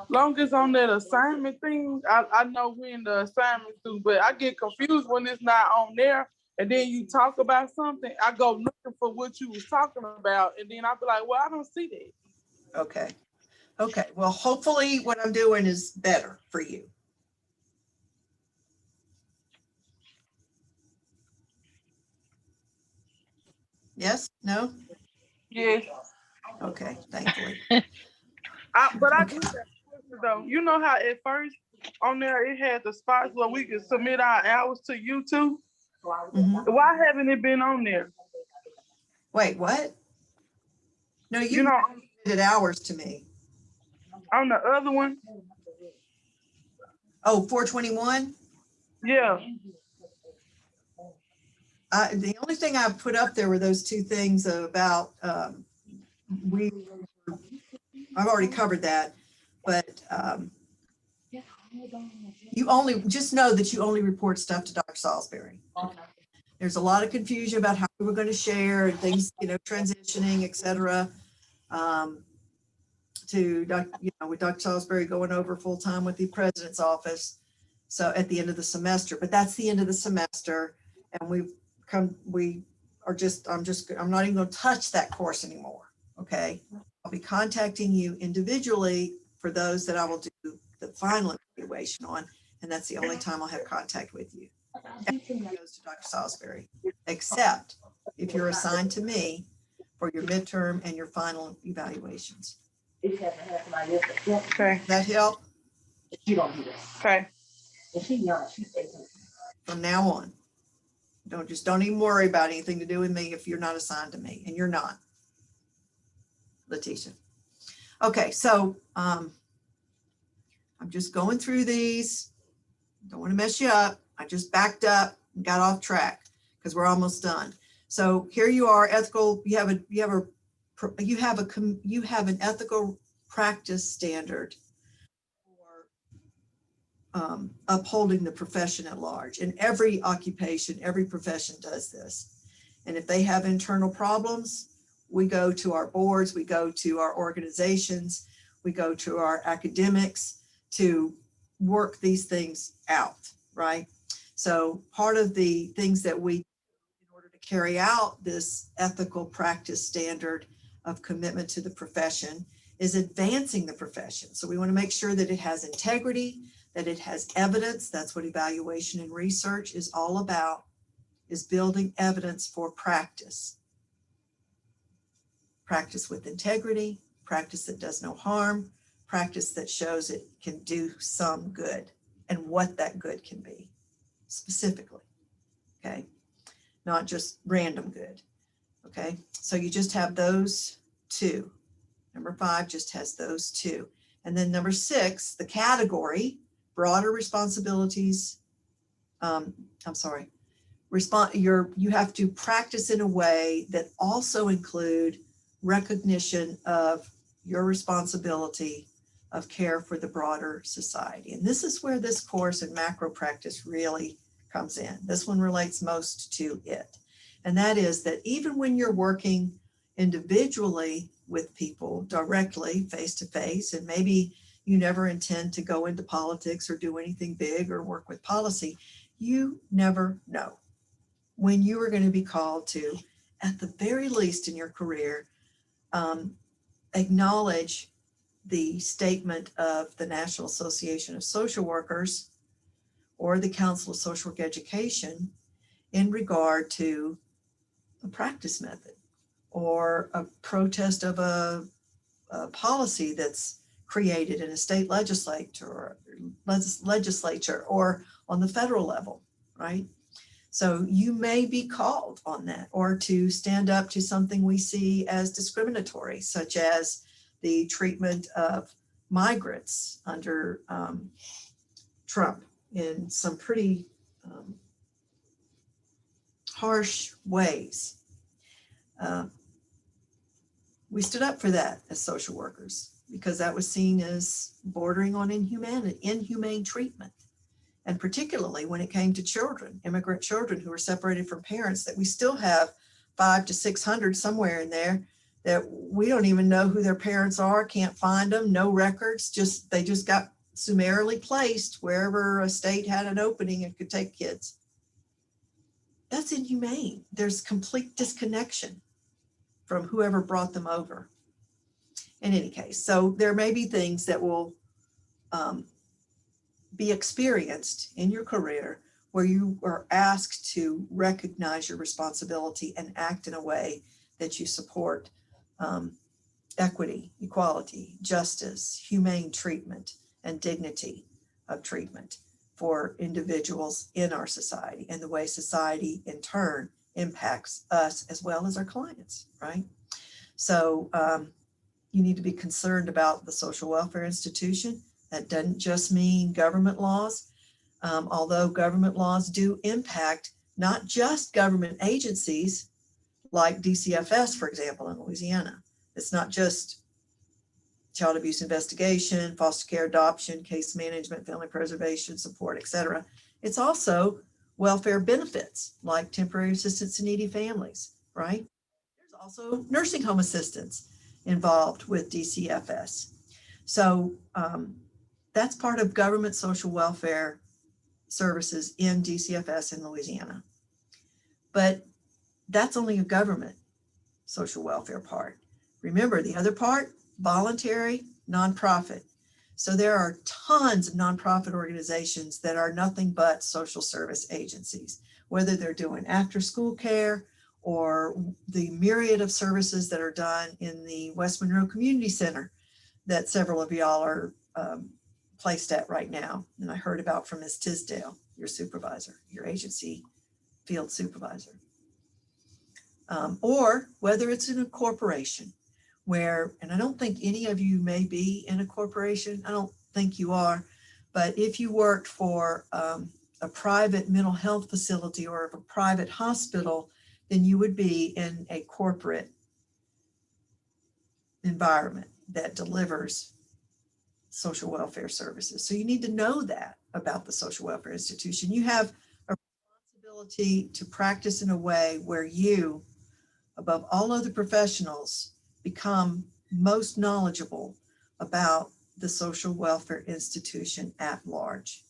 long as on that assignment thing, I know when the assignment's due, but I get confused when it's not on there. And then you talk about something, I go looking for what you was talking about, and then I'll be like, well, I don't see that. Okay. Okay. Well, hopefully what I'm doing is better for you. Yes? No? Yes. Okay. Thankfully. But I Okay. do that though. You know how at first on there it had the spots where we could submit our hours to YouTube? Mhm. Why haven't it been on there? Wait, what? No, You you know, did hours to me. on the other one, Oh, 421? yeah. The only thing I put up there were those two things about, I've already covered that, but you only, just know that you only report stuff to Dr. Salisbury. There's a lot of confusion about how we were going to share and things, transitioning, et cetera. With Dr. Salisbury going over full-time with the president's office. So at the end of the semester, but that's the end of the semester. And I'm not even going to touch that course anymore. Okay. I'll be contacting you individually for those that I will do the final evaluation on. And that's the only time I'll have contact with you. Everything goes to Dr. Salisbury, except if you're assigned to me for your midterm and your final evaluations. Okay. Does that help? Okay. From now on, don't even worry about anything to do with me if you're not assigned to me, and you're not, Letitia. Okay, so I'm just going through these. Don't want to mess you up. I just backed up and got off track because we're almost done. So here you are, ethical. You have an ethical practice standard for upholding the profession at large. In every occupation, every profession does this. And if they have internal problems, we go to our boards, we go to our organizations, we go to our academics to work these things out, right? So part of the things that we, in order to carry out this ethical practice standard of commitment to the profession, is advancing the profession. So we want to make sure that it has integrity, that it has evidence. That's what evaluation and research is all about, is building evidence for practice. Practice with integrity, practice that does no harm, practice that shows it can do some good and what that good can be specifically, okay? Not just random good, okay? So you just have those two. Number 5 just has those two. And then number 6, the category, broader responsibilities. You have to practice in a way that also include recognition of your responsibility of care for the broader society. And this is where this course in macro practice really comes in. This one relates most to it. And that is that even when you're working individually with people directly, face to face, and maybe you never intend to go into politics or do anything big or work with policy, you never know when you are going to be called to, at the very least in your career, acknowledge the statement of the National Association of Social Workers or the Council of Social Work Education in regard to a practice method or a protest of a policy that's created in a state legislature or on the federal level, right? So you may be called on that, or to stand up to something we see as discriminatory, such as the treatment of migrants under Trump in some pretty harsh ways. We stood up for that as social workers because that was seen as bordering on inhumane treatment. And particularly when it came to children, immigrant children who were separated from parents, that we still have 500 to 600 somewhere in there that we don't even know who their parents are, can't find them, no records, they just got summarily placed wherever a state had an opening and could take kids. That's inhumane. There's complete disconnection from whoever brought them over. In any case, so there may be things that will be experienced in your career where you are asked to recognize your responsibility and act in a way that you support equity, equality, justice, humane treatment, and dignity of treatment for individuals in our society and the way society in turn impacts us as well as our clients, right? So you need to be concerned about the social welfare institution. That doesn't just mean government laws, although government laws do impact not just government agencies like DCFS, for example, in Louisiana. It's not just child abuse investigation, foster care, adoption, case management, family preservation, support, etc. It's also welfare benefits like temporary assistance to needy families, right? There's also nursing home assistance involved with DCFS. So that's part of government social welfare services in DCFS in Louisiana. But that's only a government social welfare part. Remember the other part, voluntary, nonprofit. So there are tons of nonprofit organizations that are nothing but social service agencies, whether they're doing after school care or the myriad of services that are done in the West Monroe Community Center that several of y'all are placed at right now. And I heard about from Ms. Tisdale, your supervisor, your agency field supervisor. Or whether it's in a corporation where, and I don't think any of you may be in a corporation, I don't think you are, but if you worked for a private mental health facility or a private hospital, then you would be in a corporate environment that delivers social welfare services. So you need to know that about the social welfare institution. You have a responsibility to practice in a way where you, above all other professionals, become most knowledgeable about the social welfare institution at large.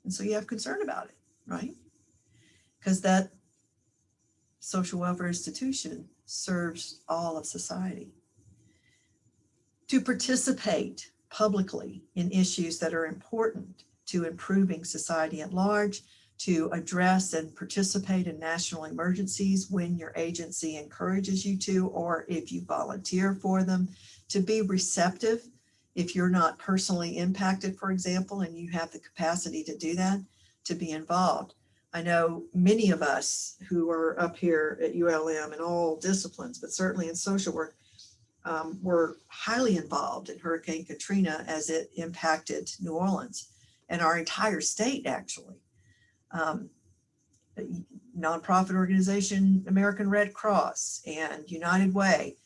And so you have concern about it, right? Because that social welfare institution serves all of society. To participate publicly in issues that are important to improving society at large, to address and participate in national emergencies when your agency encourages you to, or if you volunteer for them, to be receptive if you're not personally impacted, for example, and you have the capacity to do that, to be involved. I know many of us who are up here at ULM in all disciplines, but certainly in social work, were highly involved in Hurricane Katrina as it impacted New Orleans and our entire state, actually. Nonprofit organization, American Red Cross and United Way,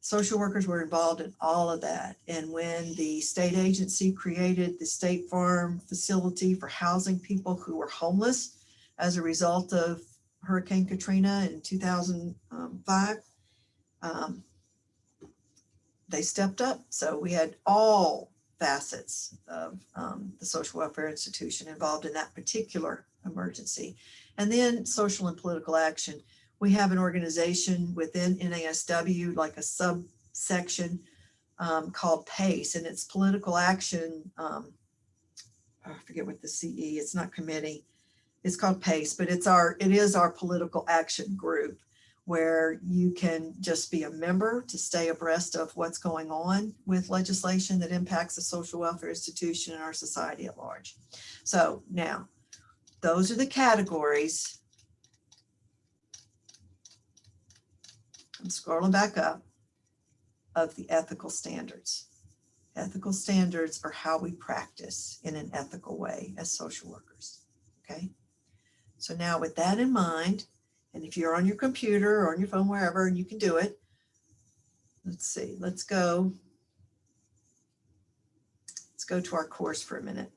social workers were involved in all of that. And when the state agency created the State Farm facility for housing people who were homeless as a result of Hurricane Katrina in 2005, they stepped up. So we had all facets of the social welfare institution involved in that particular emergency. And then social and political action. We have an organization within NASW, like a subsection called PACE, and it's political action. I forget what the CE, it's not committee. It's called PACE, but it is our political action group, where you can just be a member to stay abreast of what's going on with legislation that impacts the social welfare institution and our society at large. So now, those are the categories. I'm scrolling back up of the ethical standards. Ethical standards are how we practice in an ethical way as social workers, okay? So now with that in mind, and if you're on your computer or on your phone, wherever, and you can do it, let's see, let's go to our course for a minute.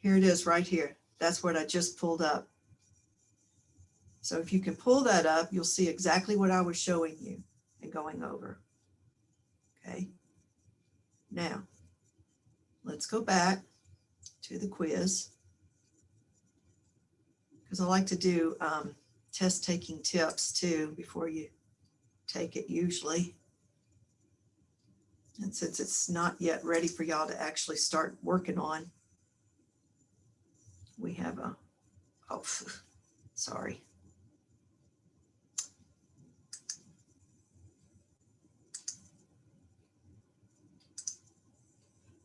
Here it is right here. That's what I just pulled up. So if you can pull that up, you'll see exactly what I was showing you and going over. Okay. Now, let's go back to the quiz, because I like to do test taking tips too before you take it usually. And since it's not yet ready for y'all to actually start working on, we have a, oh, sorry.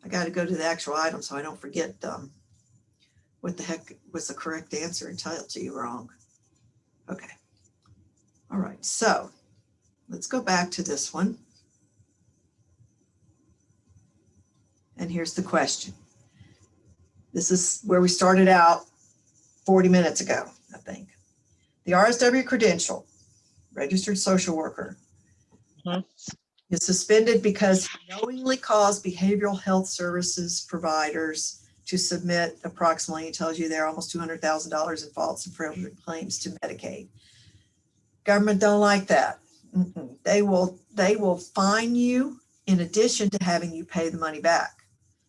got to go to the actual item so I don't forget what the heck was the correct answer and tell it to you wrong. Okay. All right. So let's go back to this one. And here's the question. This is where we started out 40 minutes ago, I think. The RSW credential, registered social worker, is suspended because he knowingly caused behavioral health services providers to submit approximately, it tells you there, almost $200,000 in false and fraudulent claims to Medicaid. Government don't like that. They will fine you in addition to having you pay the money back.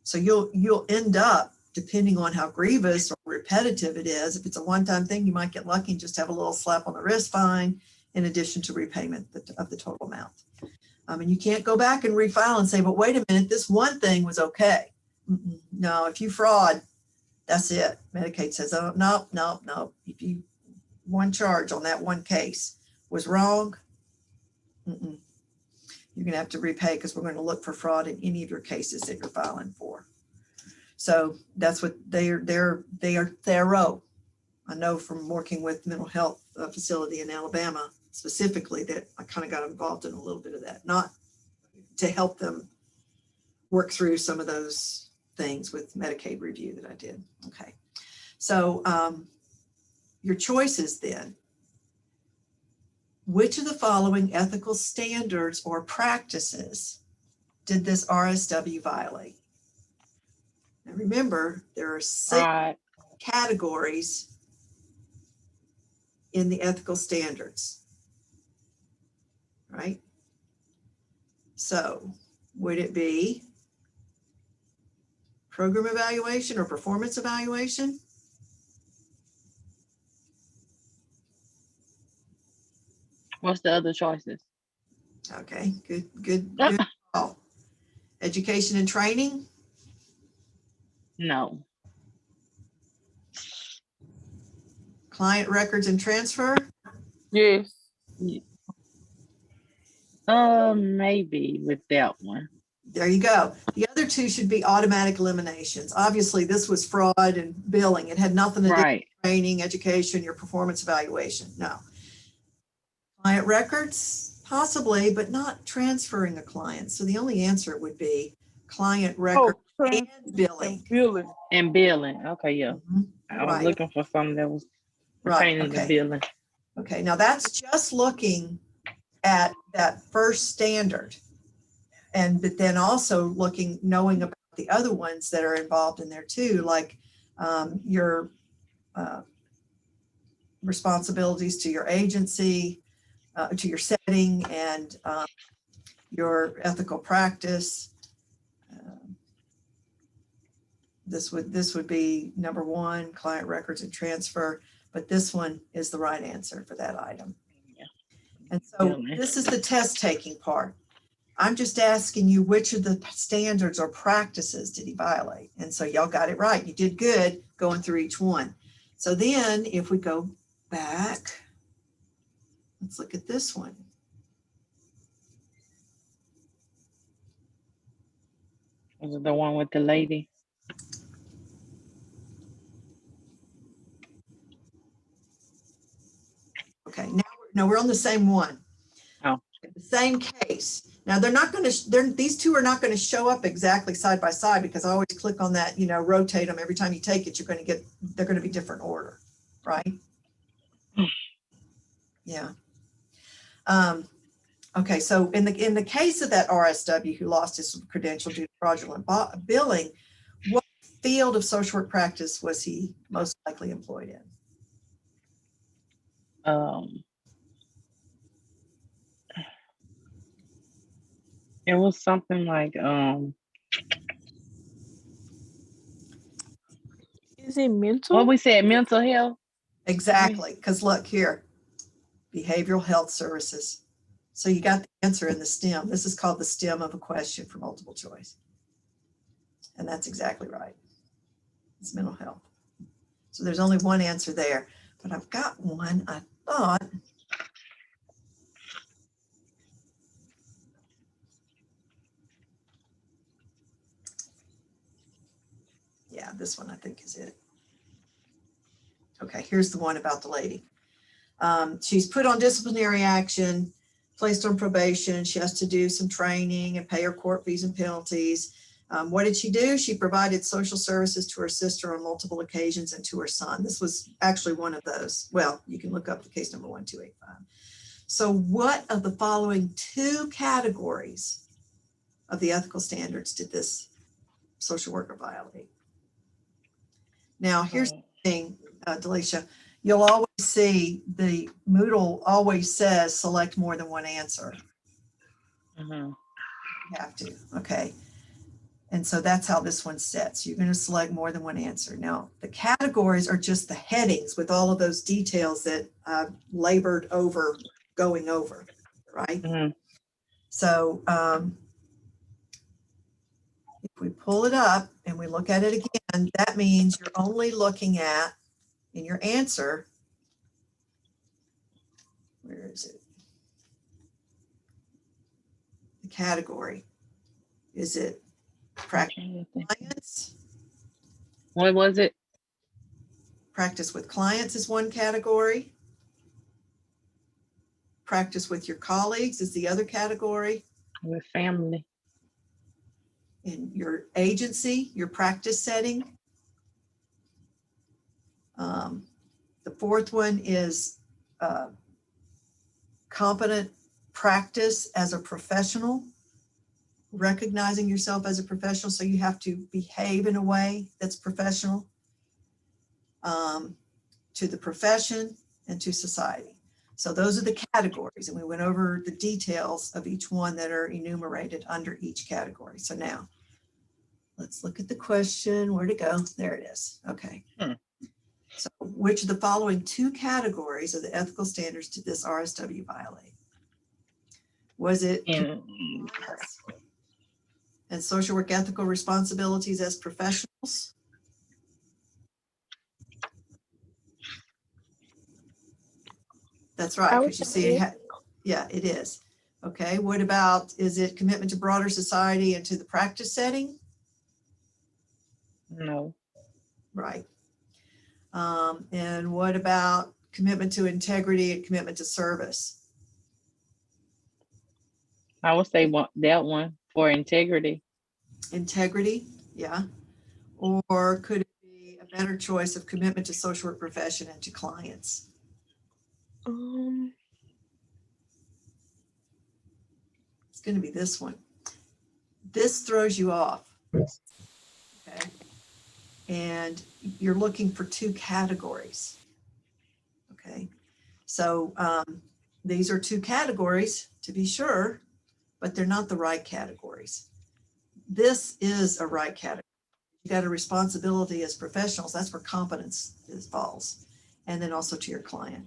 So you'll end up, depending on how grievous or repetitive it is, if it's a one-time thing, you might get lucky and just have a little slap on the wrist fine in addition to repayment of the total amount. And you can't go back and refile and say, but wait a minute, this one thing was okay. No, if you fraud, that's it. Medicaid says, oh, no. If you one charge on that one case was wrong, you're going to have to repay because we're going to look for fraud in any of your cases that you're filing for. So that's what they are thorough. I know from working with mental health facility in Alabama specifically that I kind of got involved in a little bit of that, not to help them work through some of those things with Medicaid review that I did. Okay. So your choices then. Which of the following ethical standards or practices did this RSW violate? Now remember, there are 6 categories in the ethical standards, right? So would it be program evaluation or performance evaluation? What's the other choices? Okay, good call. Education and training? No. Client records and transfer? Yes. Maybe with that one. There you go. The other 2 should be automatic eliminations. Obviously, this was fraud and billing. It had nothing to do with training, education, your performance evaluation. No. Client records, possibly, but not transferring a client. So the only answer would be client record and billing. And billing. Okay, yeah. I was looking for something that was pertaining to billing. Okay, now that's just looking at that first standard. But then also knowing about the other ones that are involved in there too, like your responsibilities to your agency, to your setting, and your ethical practice. This would be number 1, client records and transfer, but this one is the right answer for that item. Yeah. And so this is the test taking part. I'm just asking you which of the standards or practices did he violate? And so y'all got it right. You did good going through each one. So then if we go back, let's look at this one. Was it the one with the lady? Okay, now we're on the same one. Oh. The same case. Now they're not going to, these 2 are not going to show up exactly side by side because I always click on that, rotate them every time you take it, they're going to be different order, right? Yeah. Okay, so in the case of that RSW who lost his credential due to fraudulent billing, what field of social work practice was he most likely employed in? It was something like Is it mental? what we said, mental health. Exactly, because look here, behavioral health services. So you got the answer in the STEM. This is called the STEM of a question for multiple choice. And that's exactly right. It's mental health. So there's only one answer there, but I've got one I thought. Yeah, this one I think is it. Okay, here's the one about the lady. She's put on disciplinary action, placed on probation. She has to do some training and pay her court fees and penalties. What did she do? She provided social services to her sister on multiple occasions and to her son. This was actually one of those. Well, you can look up the case number 1285. So what of the following two categories of the ethical standards did this social worker violate? Now, here's the thing, Delisha, you'll always see the Moodle always says select more than one answer. You have to, okay. And so that's how this one sets. You're going to select more than one answer. Now, the categories are just the headings with all of those details that I've labored over going over, right? So if we pull it up and we look at it again, that means you're only looking at, in your answer, where is it? The category. Is it practice with clients? What was it? Practice with clients is one category. Practice with your colleagues is the other category. With family. In your agency, your practice setting. The fourth one is competent practice as a professional, recognizing yourself as a professional. So you have to behave in a way that's professional to the profession and to society. So those are the categories, and we went over the details of each one that are enumerated under each category. So now let's look at the question. Where'd it go? There it is. Okay. So which of the following two categories of the ethical standards did this RSW violate? Was it and social work ethical responsibilities as professionals? That's right, because you see, yeah, it is. Okay, what about, is it commitment to broader society and to the practice setting? No. Right. And what about commitment to integrity and commitment to service? I would say that one for integrity. Integrity, yeah. Or could it be a better choice of commitment to social work profession and to clients? It's going to be this one. This throws you off. Okay. And you're looking for two categories. Okay. So these are two categories to be sure, but they're not the right categories. This is a right category. You got a responsibility as professionals. That's where competence falls. And then also to your client.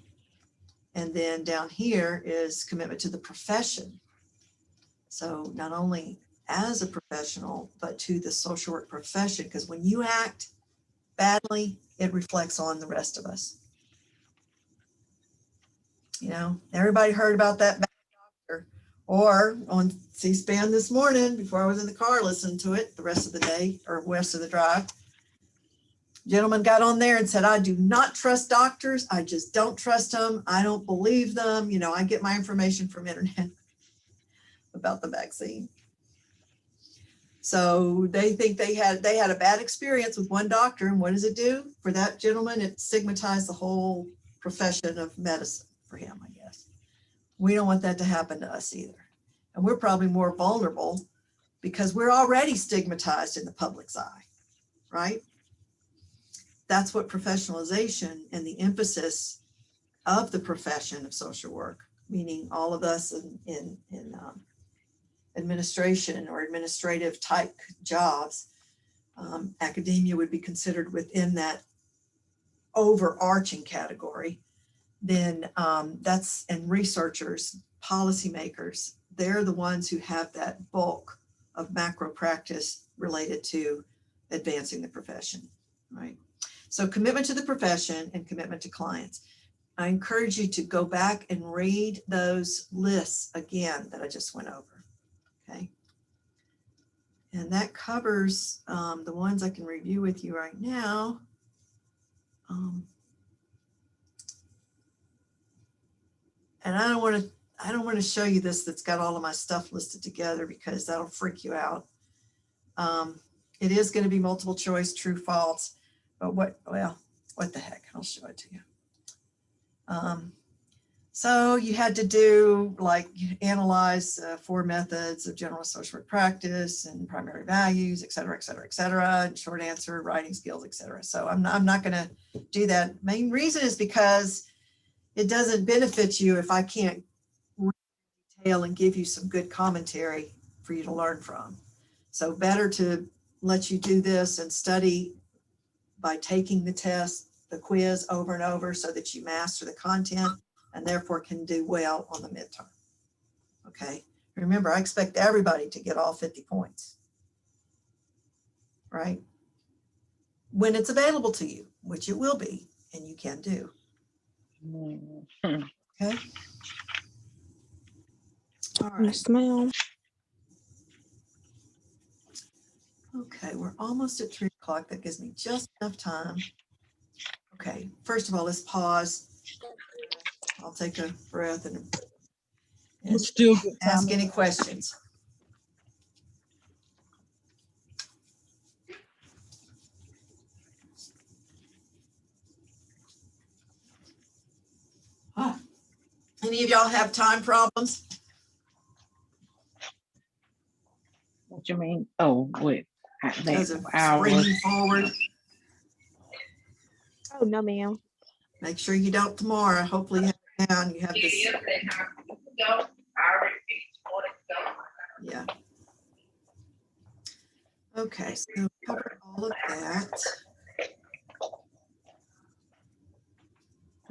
And then down here is commitment to the profession. So not only as a professional, but to the social work profession, because when you act badly, it reflects on the rest of us. You know, everybody heard about that bad doctor, or on C-SPAN this morning before I was in the car listening to it the rest of the day or rest of the drive. Gentleman got on there and said, I do not trust doctors. I just don't trust them. I don't believe them. You know, I get my information from internet about the vaccine. So they think they had a bad experience with one doctor, and what does it do for that gentleman? It stigmatized the whole profession of medicine for him, I guess. We don't want that to happen to us either. And we're probably more vulnerable because we're already stigmatized in the public's eye, right? That's what professionalization and the emphasis of the profession of social work, meaning all of us in administration or administrative type jobs, academia would be considered within that overarching category. Then that's, and researchers, policymakers, they're the ones who have that bulk of macro practice related to advancing the profession, right? So commitment to the profession and commitment to clients. I encourage you to go back and read those lists again that I just went over, okay? And that covers the ones I can review with you right now. And I don't want to show you this that's got all of my stuff listed together because that'll freak you out. It is going to be multiple choice, true, false, but what the heck, I'll show it to you. So you had to do like analyze 4 methods of general social work practice and primary values, et cetera, and short answer, writing skills, et cetera. So I'm not going to do that. Main reason is because it doesn't benefit you if I can't detail and give you some good commentary for you to learn from. So better to let you do this and study by taking the test, the quiz over and over so that you master the content and therefore can do well on the midterm. Okay. Remember, I expect everybody to get all 50 points, right? When it's available to you, which it will be, and you can do. Okay. All right. Yes, ma'am. Okay, we're almost at 3 o'clock. That gives me just enough time. Okay, first of all, let's pause. I'll take a breath and Still good ask time. any questions. Any of y'all have time problems? What you mean? Oh, wait. As of springing forward? Oh, no, ma'am. Make sure you don't tomorrow. Hopefully you have it down. You have this. Yeah. Okay, so cover all of that.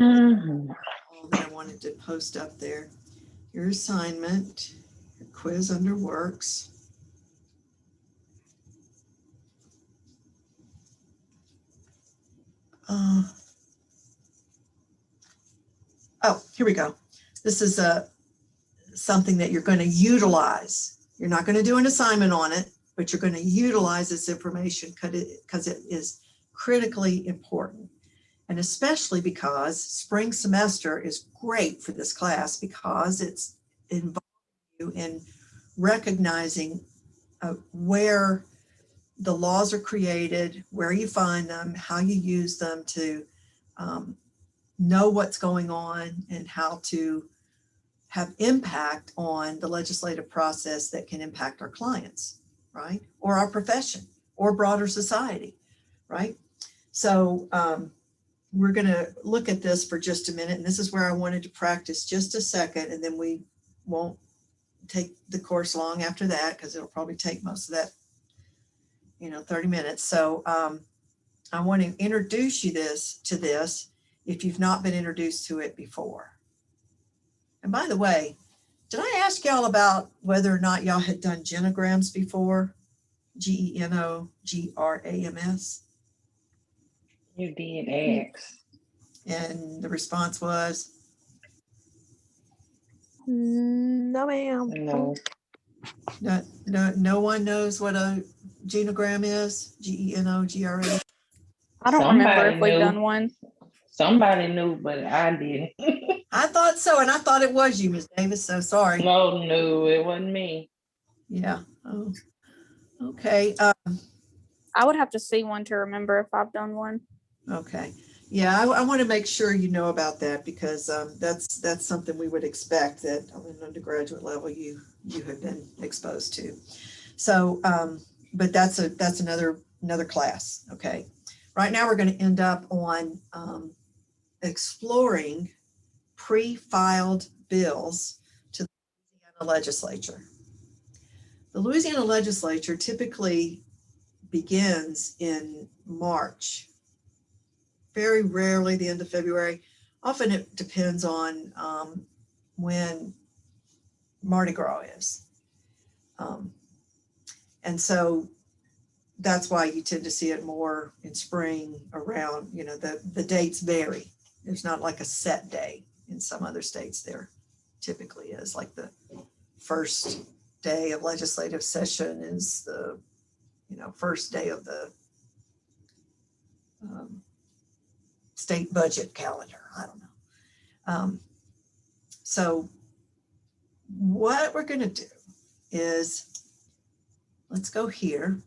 All that I wanted to post up there. Your assignment, your quiz under works. Oh, here we go. This is something that you're going to utilize. You're not going to do an assignment on it, but you're going to utilize this information because it is critically important. And especially because spring semester is great for this class because it's involving you in recognizing where the laws are created, where you find them, how you use them to know what's going on and how to have impact on the legislative process that can impact our clients, right? Or our profession or broader society, right? So we're going to look at this for just a minute. And this is where I wanted to practice just a second. And then we won't take the course long after that because it'll probably take most of that, 30 minutes. So I want to introduce you to this if you've not been introduced to it before. And by the way, did I ask y'all about whether or not y'all had done genograms before? Genograms? You did ask. And the response was? No, ma'am. No. No one knows what a genogram is? Genogram? I don't remember if we've done one. Somebody knew, but I didn't. I thought so, and I thought it was you, Ms. Davis, so sorry. No, it wasn't me. Yeah. Oh, okay. I would have to see one to remember if I've done one. Okay. Yeah, I want to make sure you know about that because that's something we would expect that on an undergraduate level you have been exposed to. So, but that's another class. Okay. Right now we're going to end up on exploring pre-filed bills to the Louisiana legislature. The Louisiana legislature typically begins in March. Very rarely the end of February. Often it depends on when Mardi Gras is. And so that's why you tend to see it more in spring around, the dates vary. There's not like a set day. In some other states there typically is, like the first day of legislative session is the first day of the state budget calendar. I don't know. So what we're going to do is, let's go here,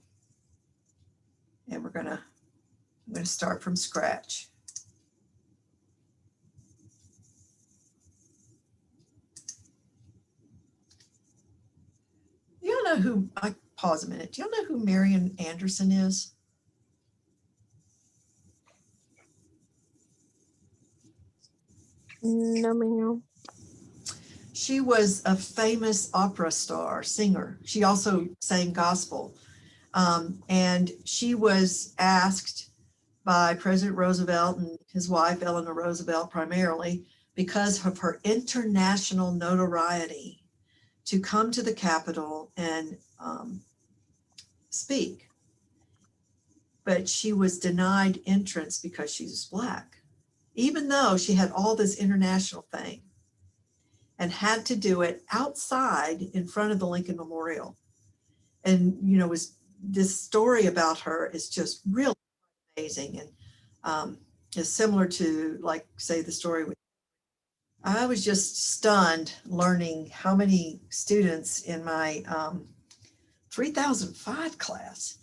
and I'm going to start from scratch. You don't know who, I pause a minute. Do you know who Marian Anderson is? No, ma'am. She was a famous opera star, singer. She also sang gospel. And she was asked by President Roosevelt and his wife, Eleanor Roosevelt, primarily because of her international notoriety, to come to the Capitol and speak. But she was denied entrance because she was Black, even though she had all this international fame, and had to do it outside in front of the Lincoln Memorial. And, was this story about her is just really amazing, and is similar to, like, say, the story with, I was just stunned learning how many students in my 3005 class,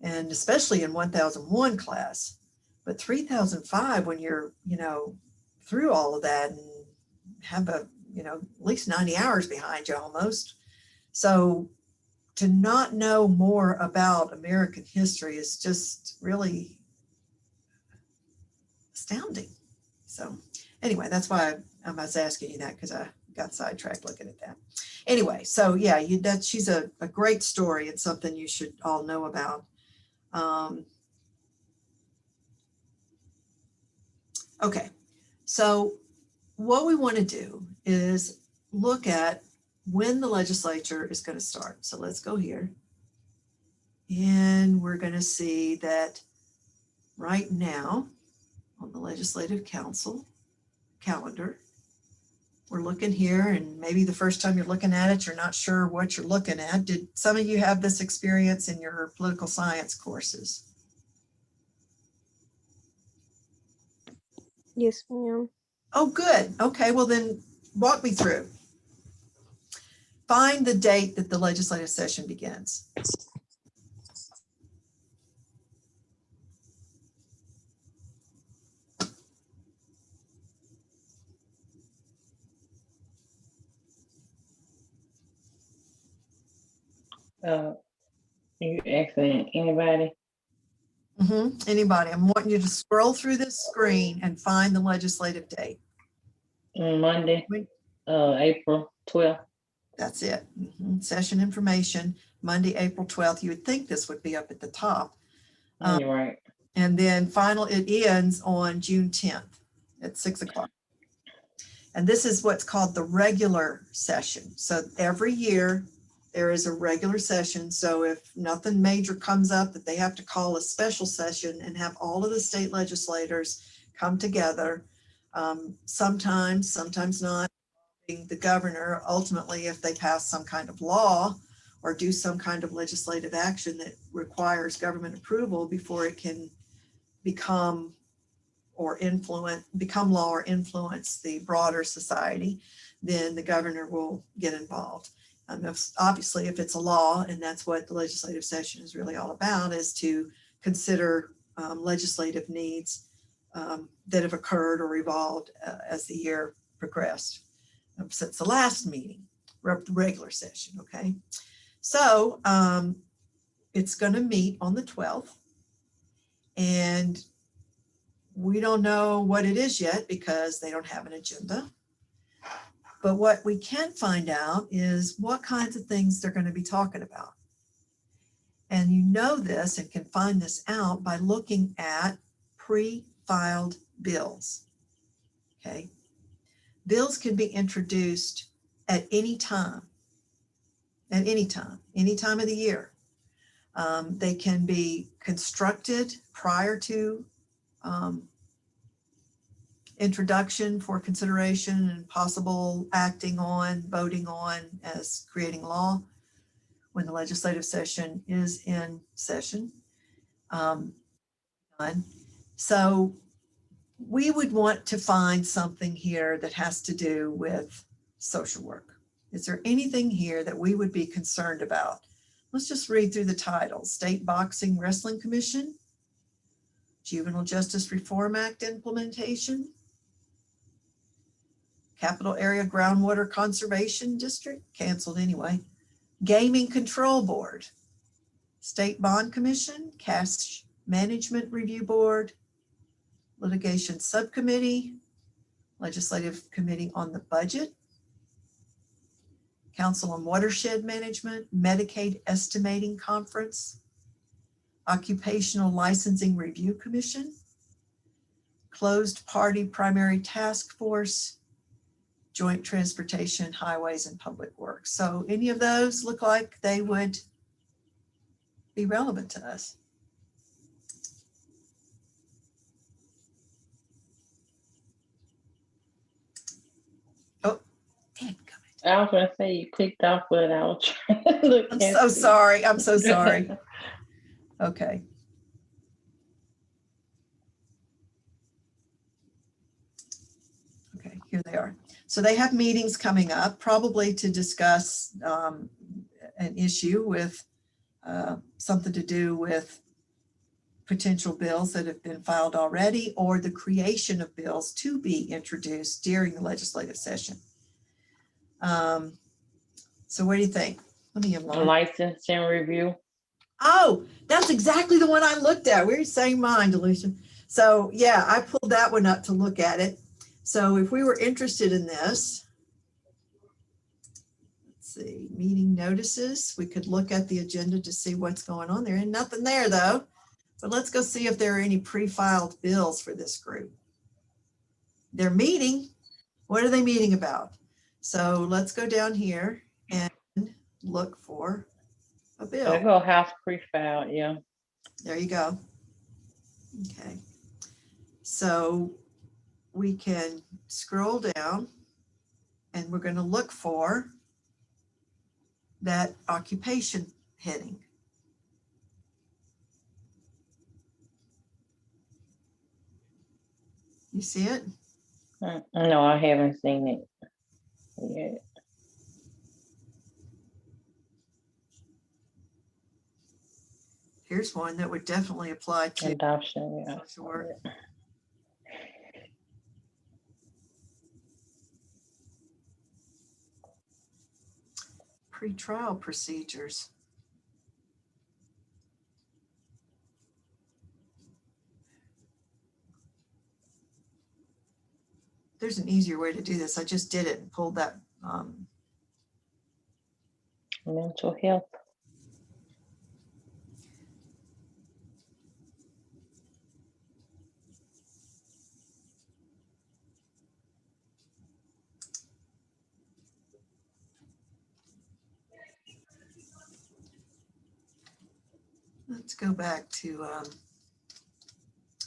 and especially in 1001 class, but 3005, when you're, through all of that and have at least 90 hours behind you almost. So to not know more about American history is just really astounding. So anyway, that's why I was asking you that, because I got sidetracked looking at that. Anyway, so yeah, she's a great story. It's something you should all know about. Okay, so what we want to do is look at when the legislature is going to start. So let's go here. And we're going to see that right now on the Legislative Council calendar, we're looking here, and maybe the first time you're looking at it, you're not sure what you're looking at. Did some of you have this experience in your political science courses? Yes, ma'am. Oh, good. Okay, well then walk me through. Find the date that the legislative session begins. You asking anybody? Anybody? I'm wanting you to scroll through this screen and find the legislative date. Monday, April 12th. That's it. Session information, Monday, April 12th. You would think this would be up at the top. You're right. And then it ends on June 10th at 6 o'clock. And this is what's called the regular session. So every year there is a regular session. So if nothing major comes up, that they have to call a special session and have all of the state legislators come together. Sometimes not. The governor, ultimately, if they pass some kind of law or do some kind of legislative action that requires government approval before it can become law or influence the broader society, then the governor will get involved. Obviously, if it's a law, and that's what the legislative session is really all about, is to consider legislative needs that have occurred or evolved as the year progressed since the last meeting, regular session. Okay, so it's going to meet on the 12th, and we don't know what it is yet because they don't have an agenda. But what we can find out is what kinds of things they're going to be talking about. And you know this and can find this out by looking at pre-filed bills. Okay. Bills can be introduced at any time of the year. They can be constructed prior to introduction for consideration and possible acting on, voting on as creating law, when the legislative session is in session. So we would want to find something here that has to do with social work. Is there anything here that we would be concerned about? Let's just read through the titles. State Boxing Wrestling Commission, Juvenile Justice Reform Act implementation, Capital Area Groundwater Conservation District, canceled anyway, Gaming Control Board, State Bond Commission, Cash Management Review Board, Litigation Subcommittee, Legislative Committee on the Budget, Council on Watershed Management, Medicaid Estimating Conference, Occupational Licensing Review Commission, Closed Party Primary Task Force, Joint Transportation, Highways, and Public Works. So any of those look like they would be relevant to us. Oh, damn. I was gonna say you clicked off, but I was trying to look. I'm so sorry. I'm so sorry. Okay. Okay, here they are. So they have meetings coming up, probably to discuss an issue with something to do with potential bills that have been filed already, or the creation of bills to be introduced during the legislative session. So what do you think? Let me unlock. Licensing review. Oh, that's exactly the one I looked at. We're the same mind, Alicia. So yeah, I pulled that one up to look at it. So if we were interested in this, let's see, meeting notices, we could look at the agenda to see what's going on there. And nothing there though. But let's go see if there are any pre-filed bills for this group. They're meeting. What are they meeting about? So let's go down here and look for a bill. There you go, House pre-filed, yeah. There you go. Okay. So we can scroll down and we're going to look for that occupation heading. You see it? No, I haven't seen it yet. Here's one that would definitely apply to adoption, yeah. social work. Pre-trial procedures. There's an easier way to do this. I just did it and pulled that. Mental health. Let's go back to,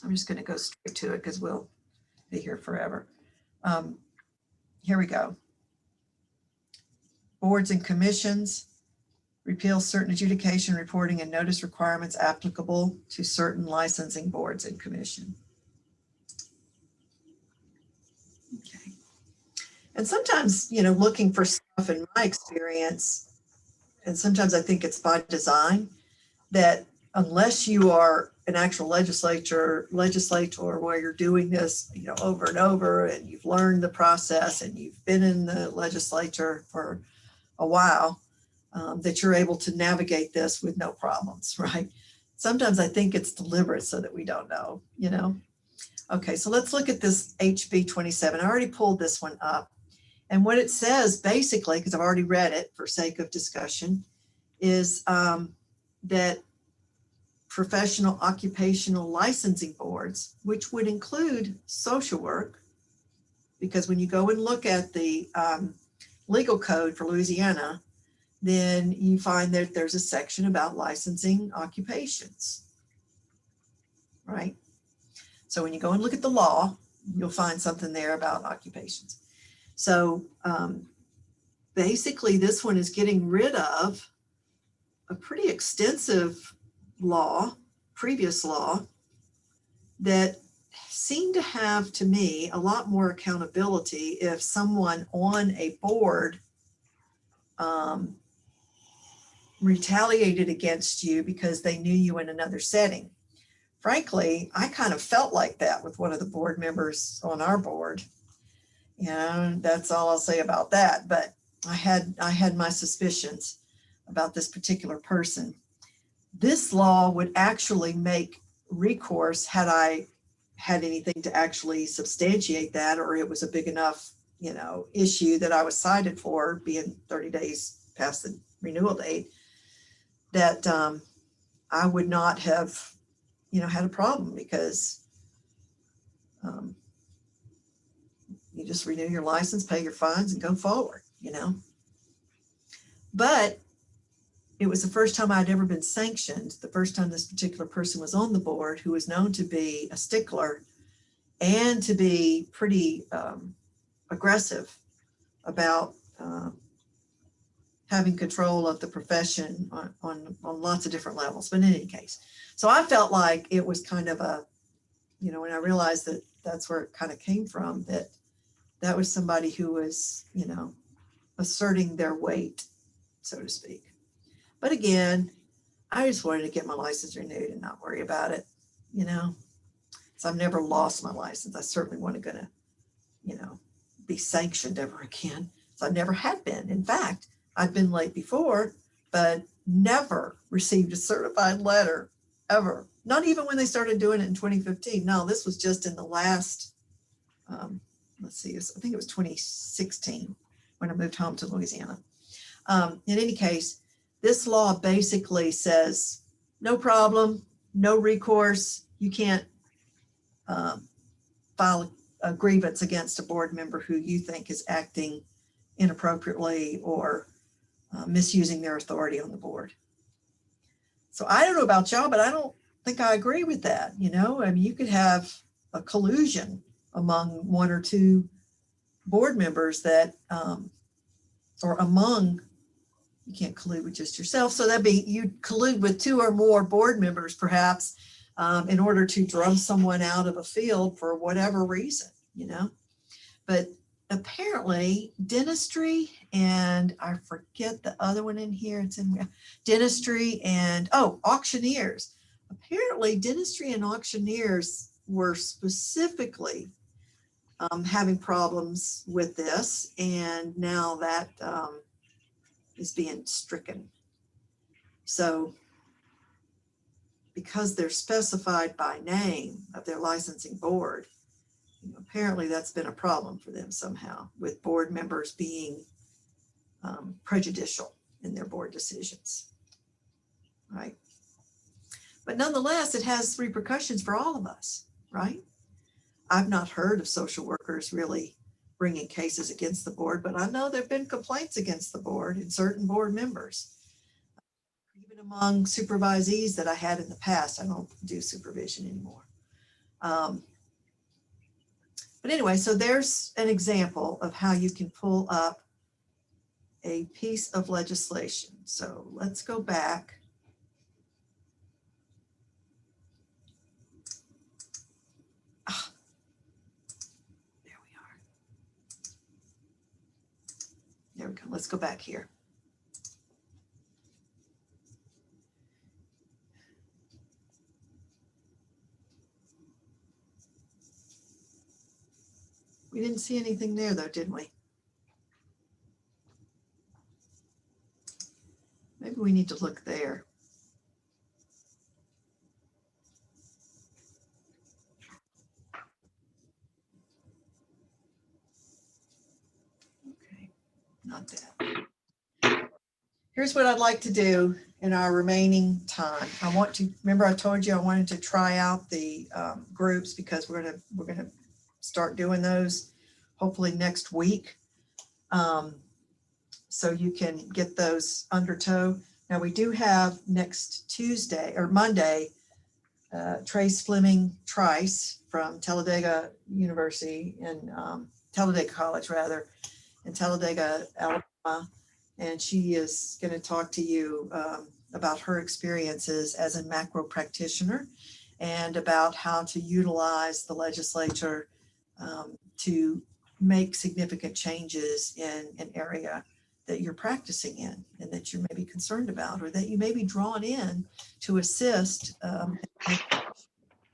I'm just going to go straight to it because we'll be here forever. Here we go. Boards and commissions, repeal certain adjudication, reporting, and notice requirements applicable to certain licensing boards and commission. Okay. And sometimes, you know, looking for stuff in my experience, and sometimes I think it's by design, that unless you are an actual legislator where you're doing this, you know, over and over, and you've learned the process and you've been in the legislature for a while, that you're able to navigate this with no problems, right? Sometimes I think it's deliberate so that we don't know, you know? Okay, so let's look at this HB 27. I already pulled this one up. And what it says basically, because I've already read it for sake of discussion, is that professional occupational licensing boards, which would include social work, because when you go and look at the legal code for Louisiana, then you find that there's a section about licensing occupations, right? So when you go and look at the law, you'll find something there about occupations. So basically this one is getting rid of a pretty extensive law, previous law, that seemed to have, to me, a lot more accountability if someone on a board retaliated against you because they knew you in another setting. Frankly, I kind of felt like that with one of the board members on our board. And that's all I'll say about that. But I had my suspicions about this particular person. This law would actually make recourse had I had anything to actually substantiate that, or it was a big enough, issue that I was cited for, being 30 days past the renewal date, that I would not have, had a problem, because you just renew your license, pay your fines, and go forward, But it was the first time I'd ever been sanctioned, the first time this particular person was on the board, who was known to be a stickler and to be pretty aggressive about having control of the profession on lots of different levels. But in any case, so I felt like it was kind of a, when I realized that that's where it kind of came from, that was somebody who was, asserting their weight, so to speak. But again, I just wanted to get my license renewed and not worry about it, So I've never lost my license. I certainly wasn't going to, be sanctioned ever again. So I never had been. In fact, I've been late before, but never received a certified letter ever. Not even when they started doing it in 2015. No, this was just in the last, let's see, I think it was 2016 when I moved home to Louisiana. In any case, this law basically says, no problem, no recourse. You can't file a grievance against a board member who you think is acting inappropriately or misusing their authority on the board. So I don't know about y'all, but I don't think I agree with that. I mean, you could have a collusion among one or two board members that, or among, you can't collude with just yourself. So that'd be, you collude with two or more board members, perhaps, in order to drum someone out of a field for whatever reason, But apparently dentistry, and I forget the other one in here, it's in dentistry and, auctioneers. Apparently dentistry and auctioneers were specifically having problems with this, and now that is being stricken. So because they're specified by name of their licensing board, apparently that's been a problem for them somehow, with board members being prejudicial in their board decisions, right? But nonetheless, it has repercussions for all of us, right? I've not heard of social workers really bringing cases against the board, but I know there've been complaints against the board and certain board members. Even among supervisees that I had in the past. I don't do supervision anymore. But anyway, so there's an example of how you can pull up a piece of legislation. So let's go back. There we are. There we go. Let's go back here. We didn't see anything there though, did we? Maybe we need to look there. Okay, not that. Here's what I'd like to do in our remaining time. I want to, remember I told you I wanted to try out the groups, because we're gonna start doing those hopefully next week. So you can get those under tow. Now we do have next Tuesday or Monday, Trace Fleming Trice from Talladega University and Talladega College rather, in Talladega, Alabama. And she is going to talk to you about her experiences as a macro practitioner and about how to utilize the legislature to make significant changes in an area that you're practicing in and that you may be concerned about, or that you may be drawn in to assist. You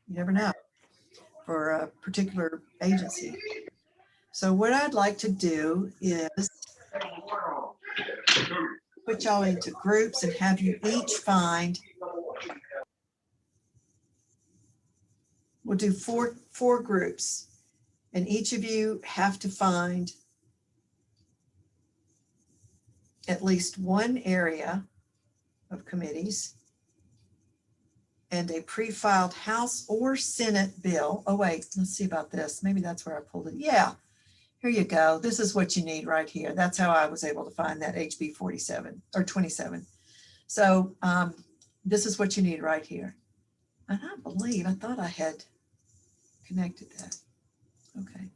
never know, for a particular agency. So what I'd like to do is put y'all into groups and have you each find, we'll do four groups, and each of you have to find at least one area of committees and a pre-filed House or Senate bill. Oh wait, let's see about this. Maybe that's where I pulled it. Yeah, here you go. This is what you need right here. That's how I was able to find that HB 47 or 27. So this is what you need right here. And I thought I had connected that. Okay.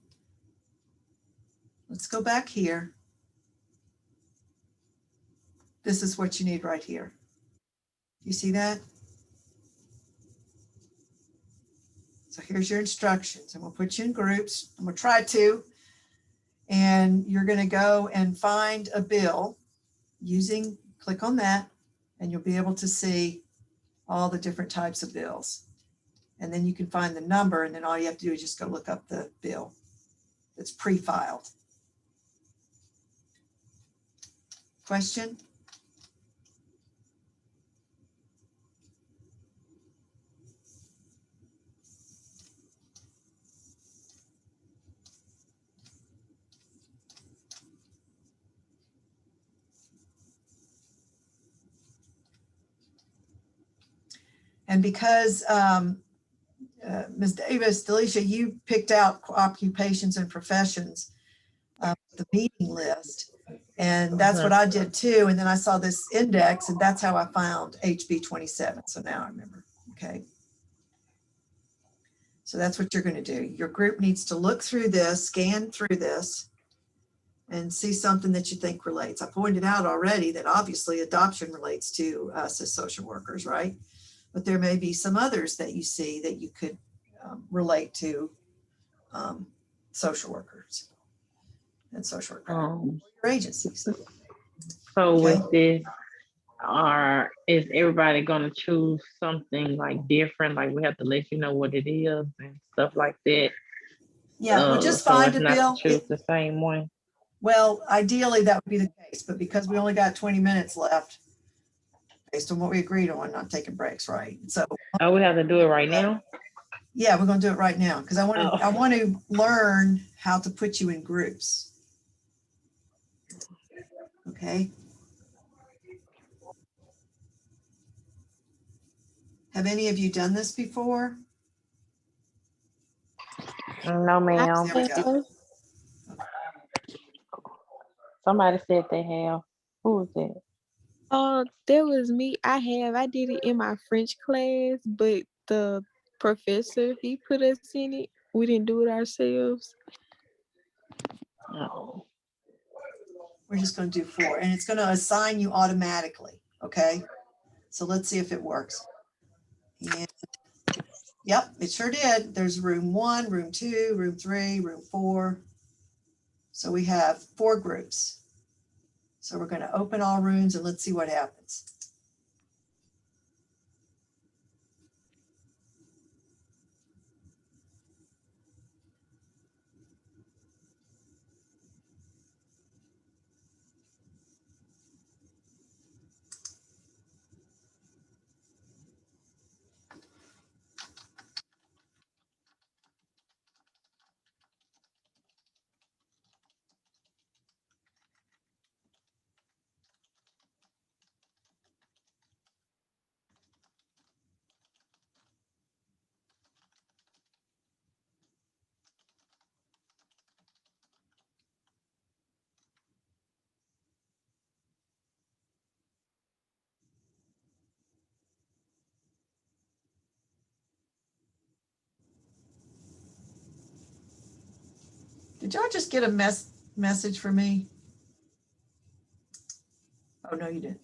Let's go back here. This is what you need right here. You see that? So here's your instructions, and we'll put you in groups. I'm gonna try to, and you're gonna go and find a bill using, click on that, and you'll be able to see all the different types of bills. And then you can find the number, and then all you have to do is just go look up the bill that's pre-filed. Question? And because Ms. Davis, Delisha, you picked out occupations and professions, the meeting list, and that's what I did too. And then I saw this index, and that's how I found HB 27. So now I remember. Okay. So that's what you're going to do. Your group needs to look through this, scan through this, and see something that you think relates. I pointed out already that obviously adoption relates to us as social workers, right? But there may be some others that you see that you could relate to social workers and social worker agencies. So Okay. with this, is everybody gonna choose something like different? Like we have to let you know what it is and stuff like that. Yeah, well, just so find it's a not bill. to choose the same one. Well, ideally that would be the case, but because we only got 20 minutes left, based on what we agreed on, not taking breaks, right? So We have to do it right now. yeah, we're going to do it right now because I want to. Oh. I want to learn how to put you in groups. Okay. Have any of you done this before? No, ma'am. There we go. Somebody said they have. Who was that? That was me. I did it in my French class, but the professor, he put us in it. We didn't do it ourselves. Oh. We're just going to do 4, and it's going to assign you automatically. Okay. So let's see if it works. And yep, it sure did. There's room 1, room 2, room 3, room 4. So we have 4 groups. So we're going to open all rooms and let's see what happens. Did y'all just get a message for me? Oh, no, you didn't.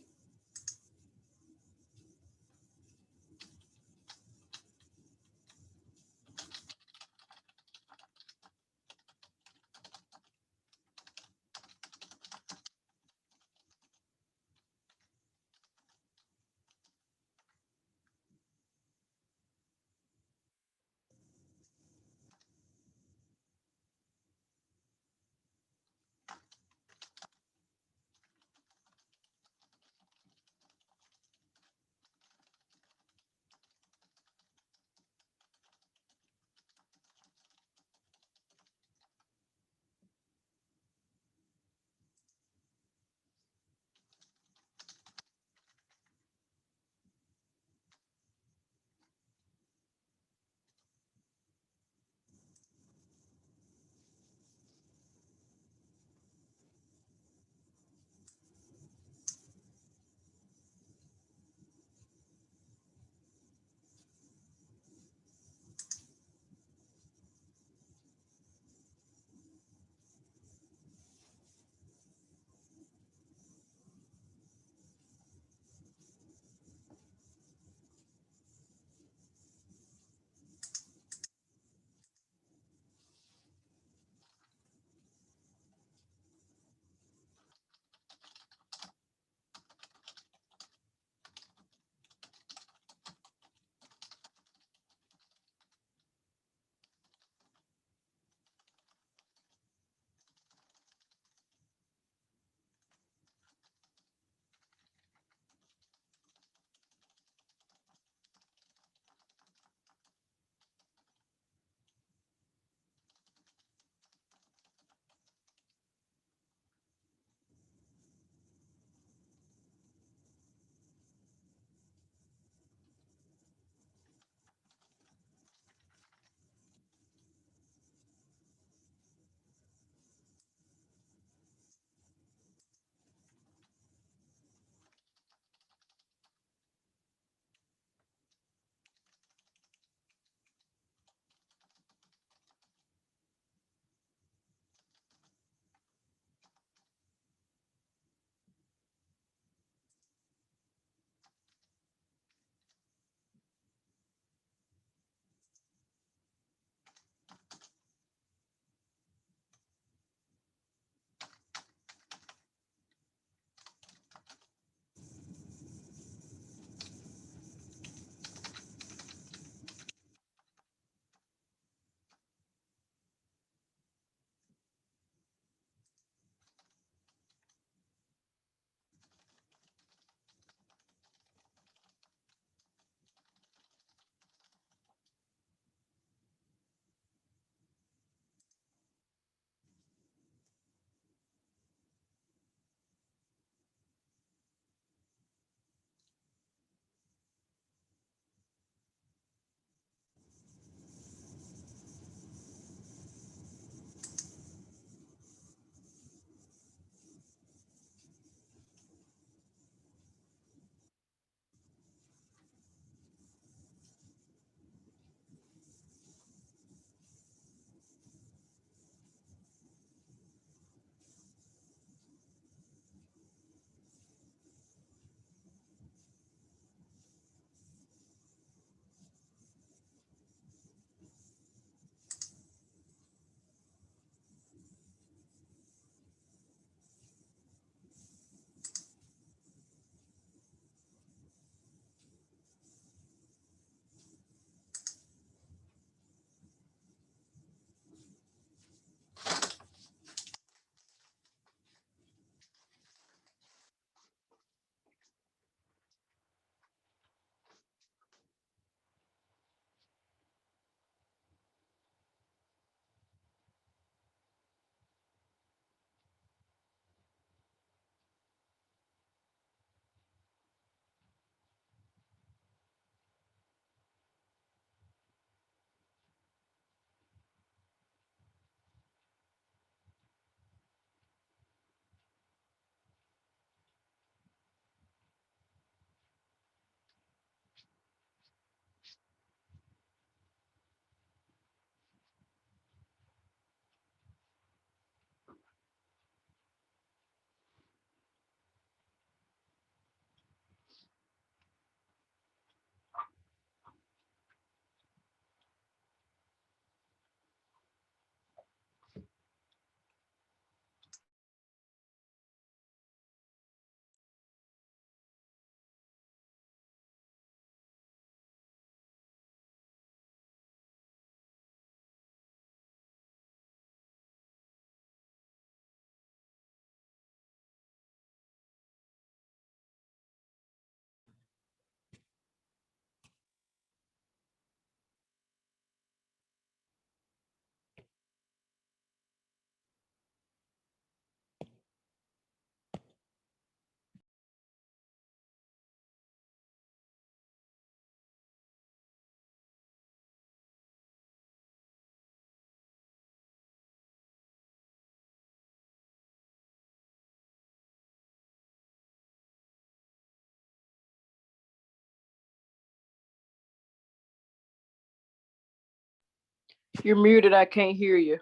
You're muted. I can't hear you.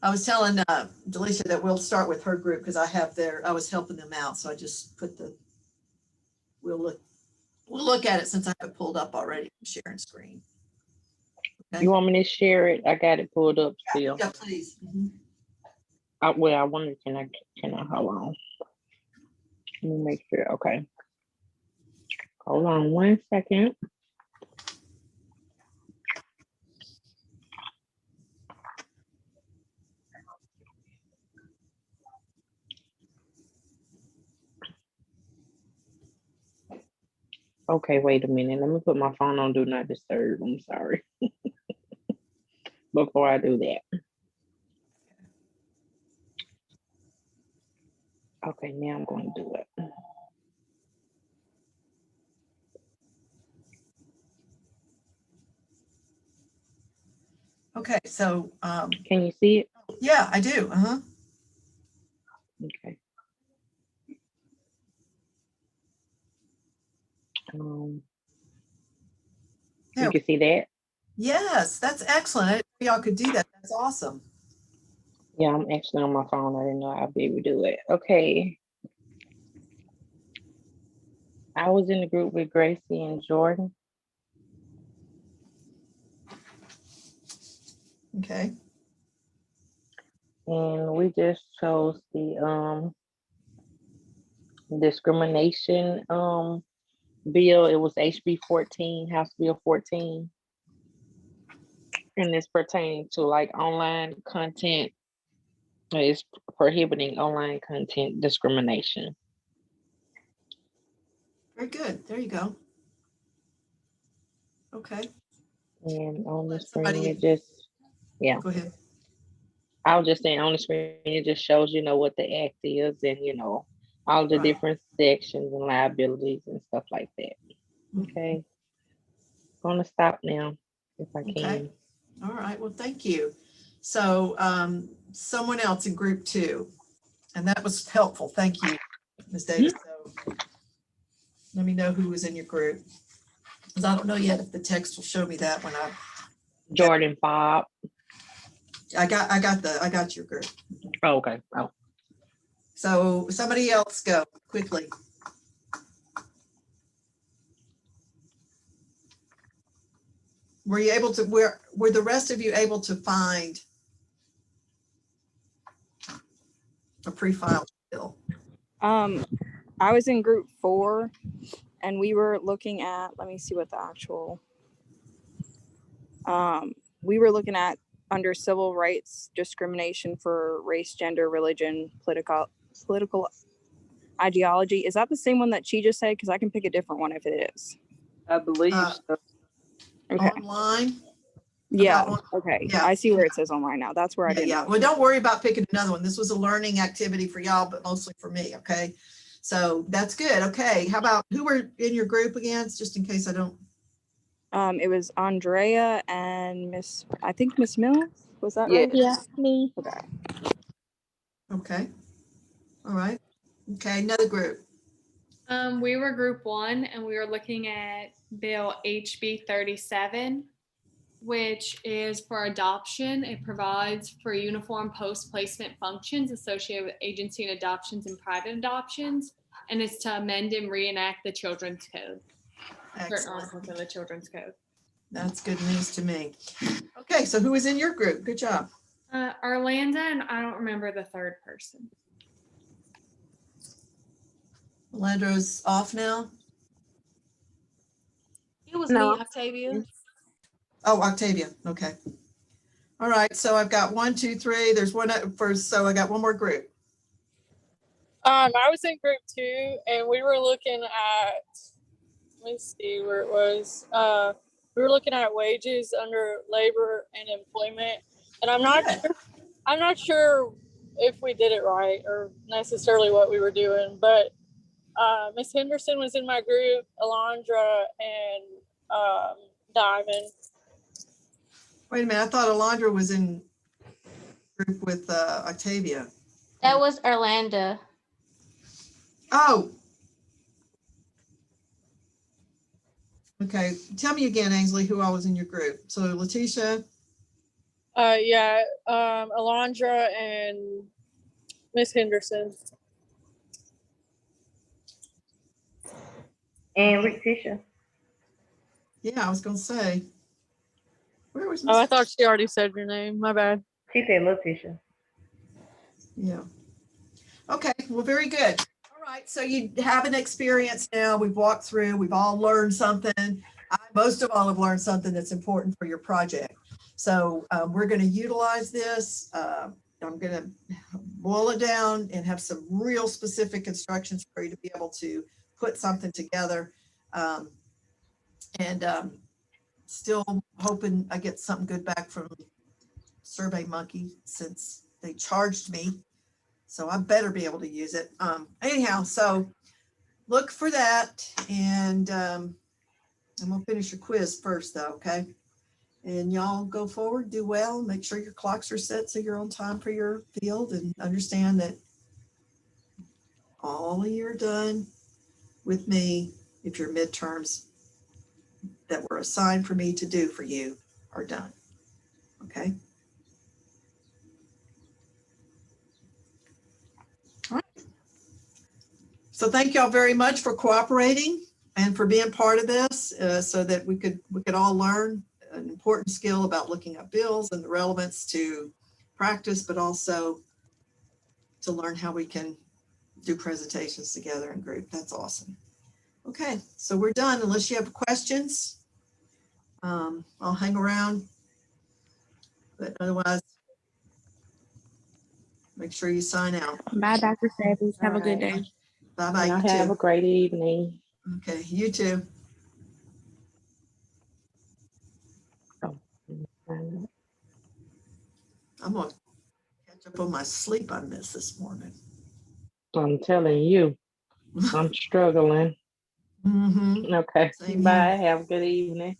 I was telling Delisha that we'll start with her group because I was helping them out. So I just put we'll look at it since I have it pulled up already. I'm sharing screen. Okay. You want me to share it? I got it pulled up still. Yeah, please. Mhm. Well, I wonder, can I hold on? Let me make sure. Okay. Hold on 1 second. Okay, wait a minute. Let me put my phone on Do Not Disturb. I'm sorry. Before I do that. Okay, now I'm going to do it. Okay, so Can you see it? yeah, I do. Okay. There. You can see that? Yes, that's excellent. I didn't know y'all could do that. That's awesome. Yeah, I'm actually on my phone. I didn't know I'd be able to do it. Okay. I was in the group with Gracie and Jordan. Okay. And we just chose the discrimination bill. It was HB 14, House Bill 14. And it's pertaining to like online content. It's prohibiting online content discrimination. Very good. There you go. Okay. And on the Let screen, somebody- it just, yeah. Go ahead. I was just saying on the screen, it just shows, what the act is and, all the Right. different sections and liabilities and stuff like that. Okay. Gonna stop now if I can. Okay. All right. Well, thank you. So someone else in group 2, and that was helpful. Thank you, Ms. Davis. So let me know who was in your group, because I don't know yet if the text will show me that when Jordan Bob. I got your group. Oh, okay. Oh. So somebody else go quickly. Were you able to, were the rest of you able to find a pre-filed bill? I was in group 4 and we were looking at, let me see what the actual, we were looking at under civil rights discrimination for race, gender, religion, political ideology. Is that the same one that she just said? Because I can pick a different one if it is. I believe so. Okay. Online? Yeah. Okay. Yeah. I see where it says online now. That's where I didn't. Yeah. Well, don't worry about picking another one. This was a learning activity for y'all, but mostly for me. Okay. So that's good. Okay. How about who were in your group again? Just in case I don't. It was Andrea and Miss Mills. Was that Yeah. right? Yeah, me. Okay. Okay. All right. Okay. Another group. We were group 1 and we were looking at Bill HB 37, which is for adoption. It provides for uniform post-placement functions associated with agency and adoptions and private adoptions, and it's to amend and reenact the Children's Code. Certain Excellent. articles in the Children's Code. That's good news to me. Okay. So who was in your group? Good job. Orlando, and I don't remember the third person. Landro's off now. It was No. me, Octavia. Oh, Octavia. Okay. All right. So I've got 1, 2, 3. There's one first. So I got one more group. I was in group 2 and we were looking at, let me see where it was. We were looking at wages under labor and employment. And I'm not sure if we did it right or necessarily what we were doing, but Miss Henderson was in my group, Alondra and Diamond. Wait a minute. I thought Alondra was in group with Octavia. That was Orlando. Oh. Okay, tell me again, Ainsley, who all was in your group. So Letitia, Yeah, Alondra and Miss Henderson. And Letitia. yeah, I was gonna say, where was Oh, I Miss? thought she already said your name. My bad. She said Letitia. Yeah. Okay, well, very good. All right, so you have an experience now. We've walked through, we've all learned something. Most of all have learned something that's important for your project. So we're going to utilize this. I'm going to boil it down and have some real specific instructions for you to be able to put something together. And still hoping I get something good back from SurveyMonkey since they charged me. So I better be able to use it. Anyhow, so look for that. And I'm going to finish your quiz first, though, okay? And y'all go forward, do well, make sure your clocks are set so you're on time for your field, and understand that all of you are done with me if your midterms that were assigned for me to do for you are done, okay? All right. So thank y'all very much for cooperating and for being part of this so that we could all learn an important skill about looking up bills and the relevance to practice, but also to learn how we can do presentations together in group. That's awesome. Okay, so we're done unless you have questions. I'll hang around, but otherwise, make sure you sign out. Bye, Dr. Savage. Have a good All right. day. Bye-bye, Y'all you have a too. great evening. Okay, you too. I'm gonna catch up on my sleep I missed this morning. I'm telling you, I'm struggling. Mm-hmm. Okay. Same Bye. here. Have a good evening.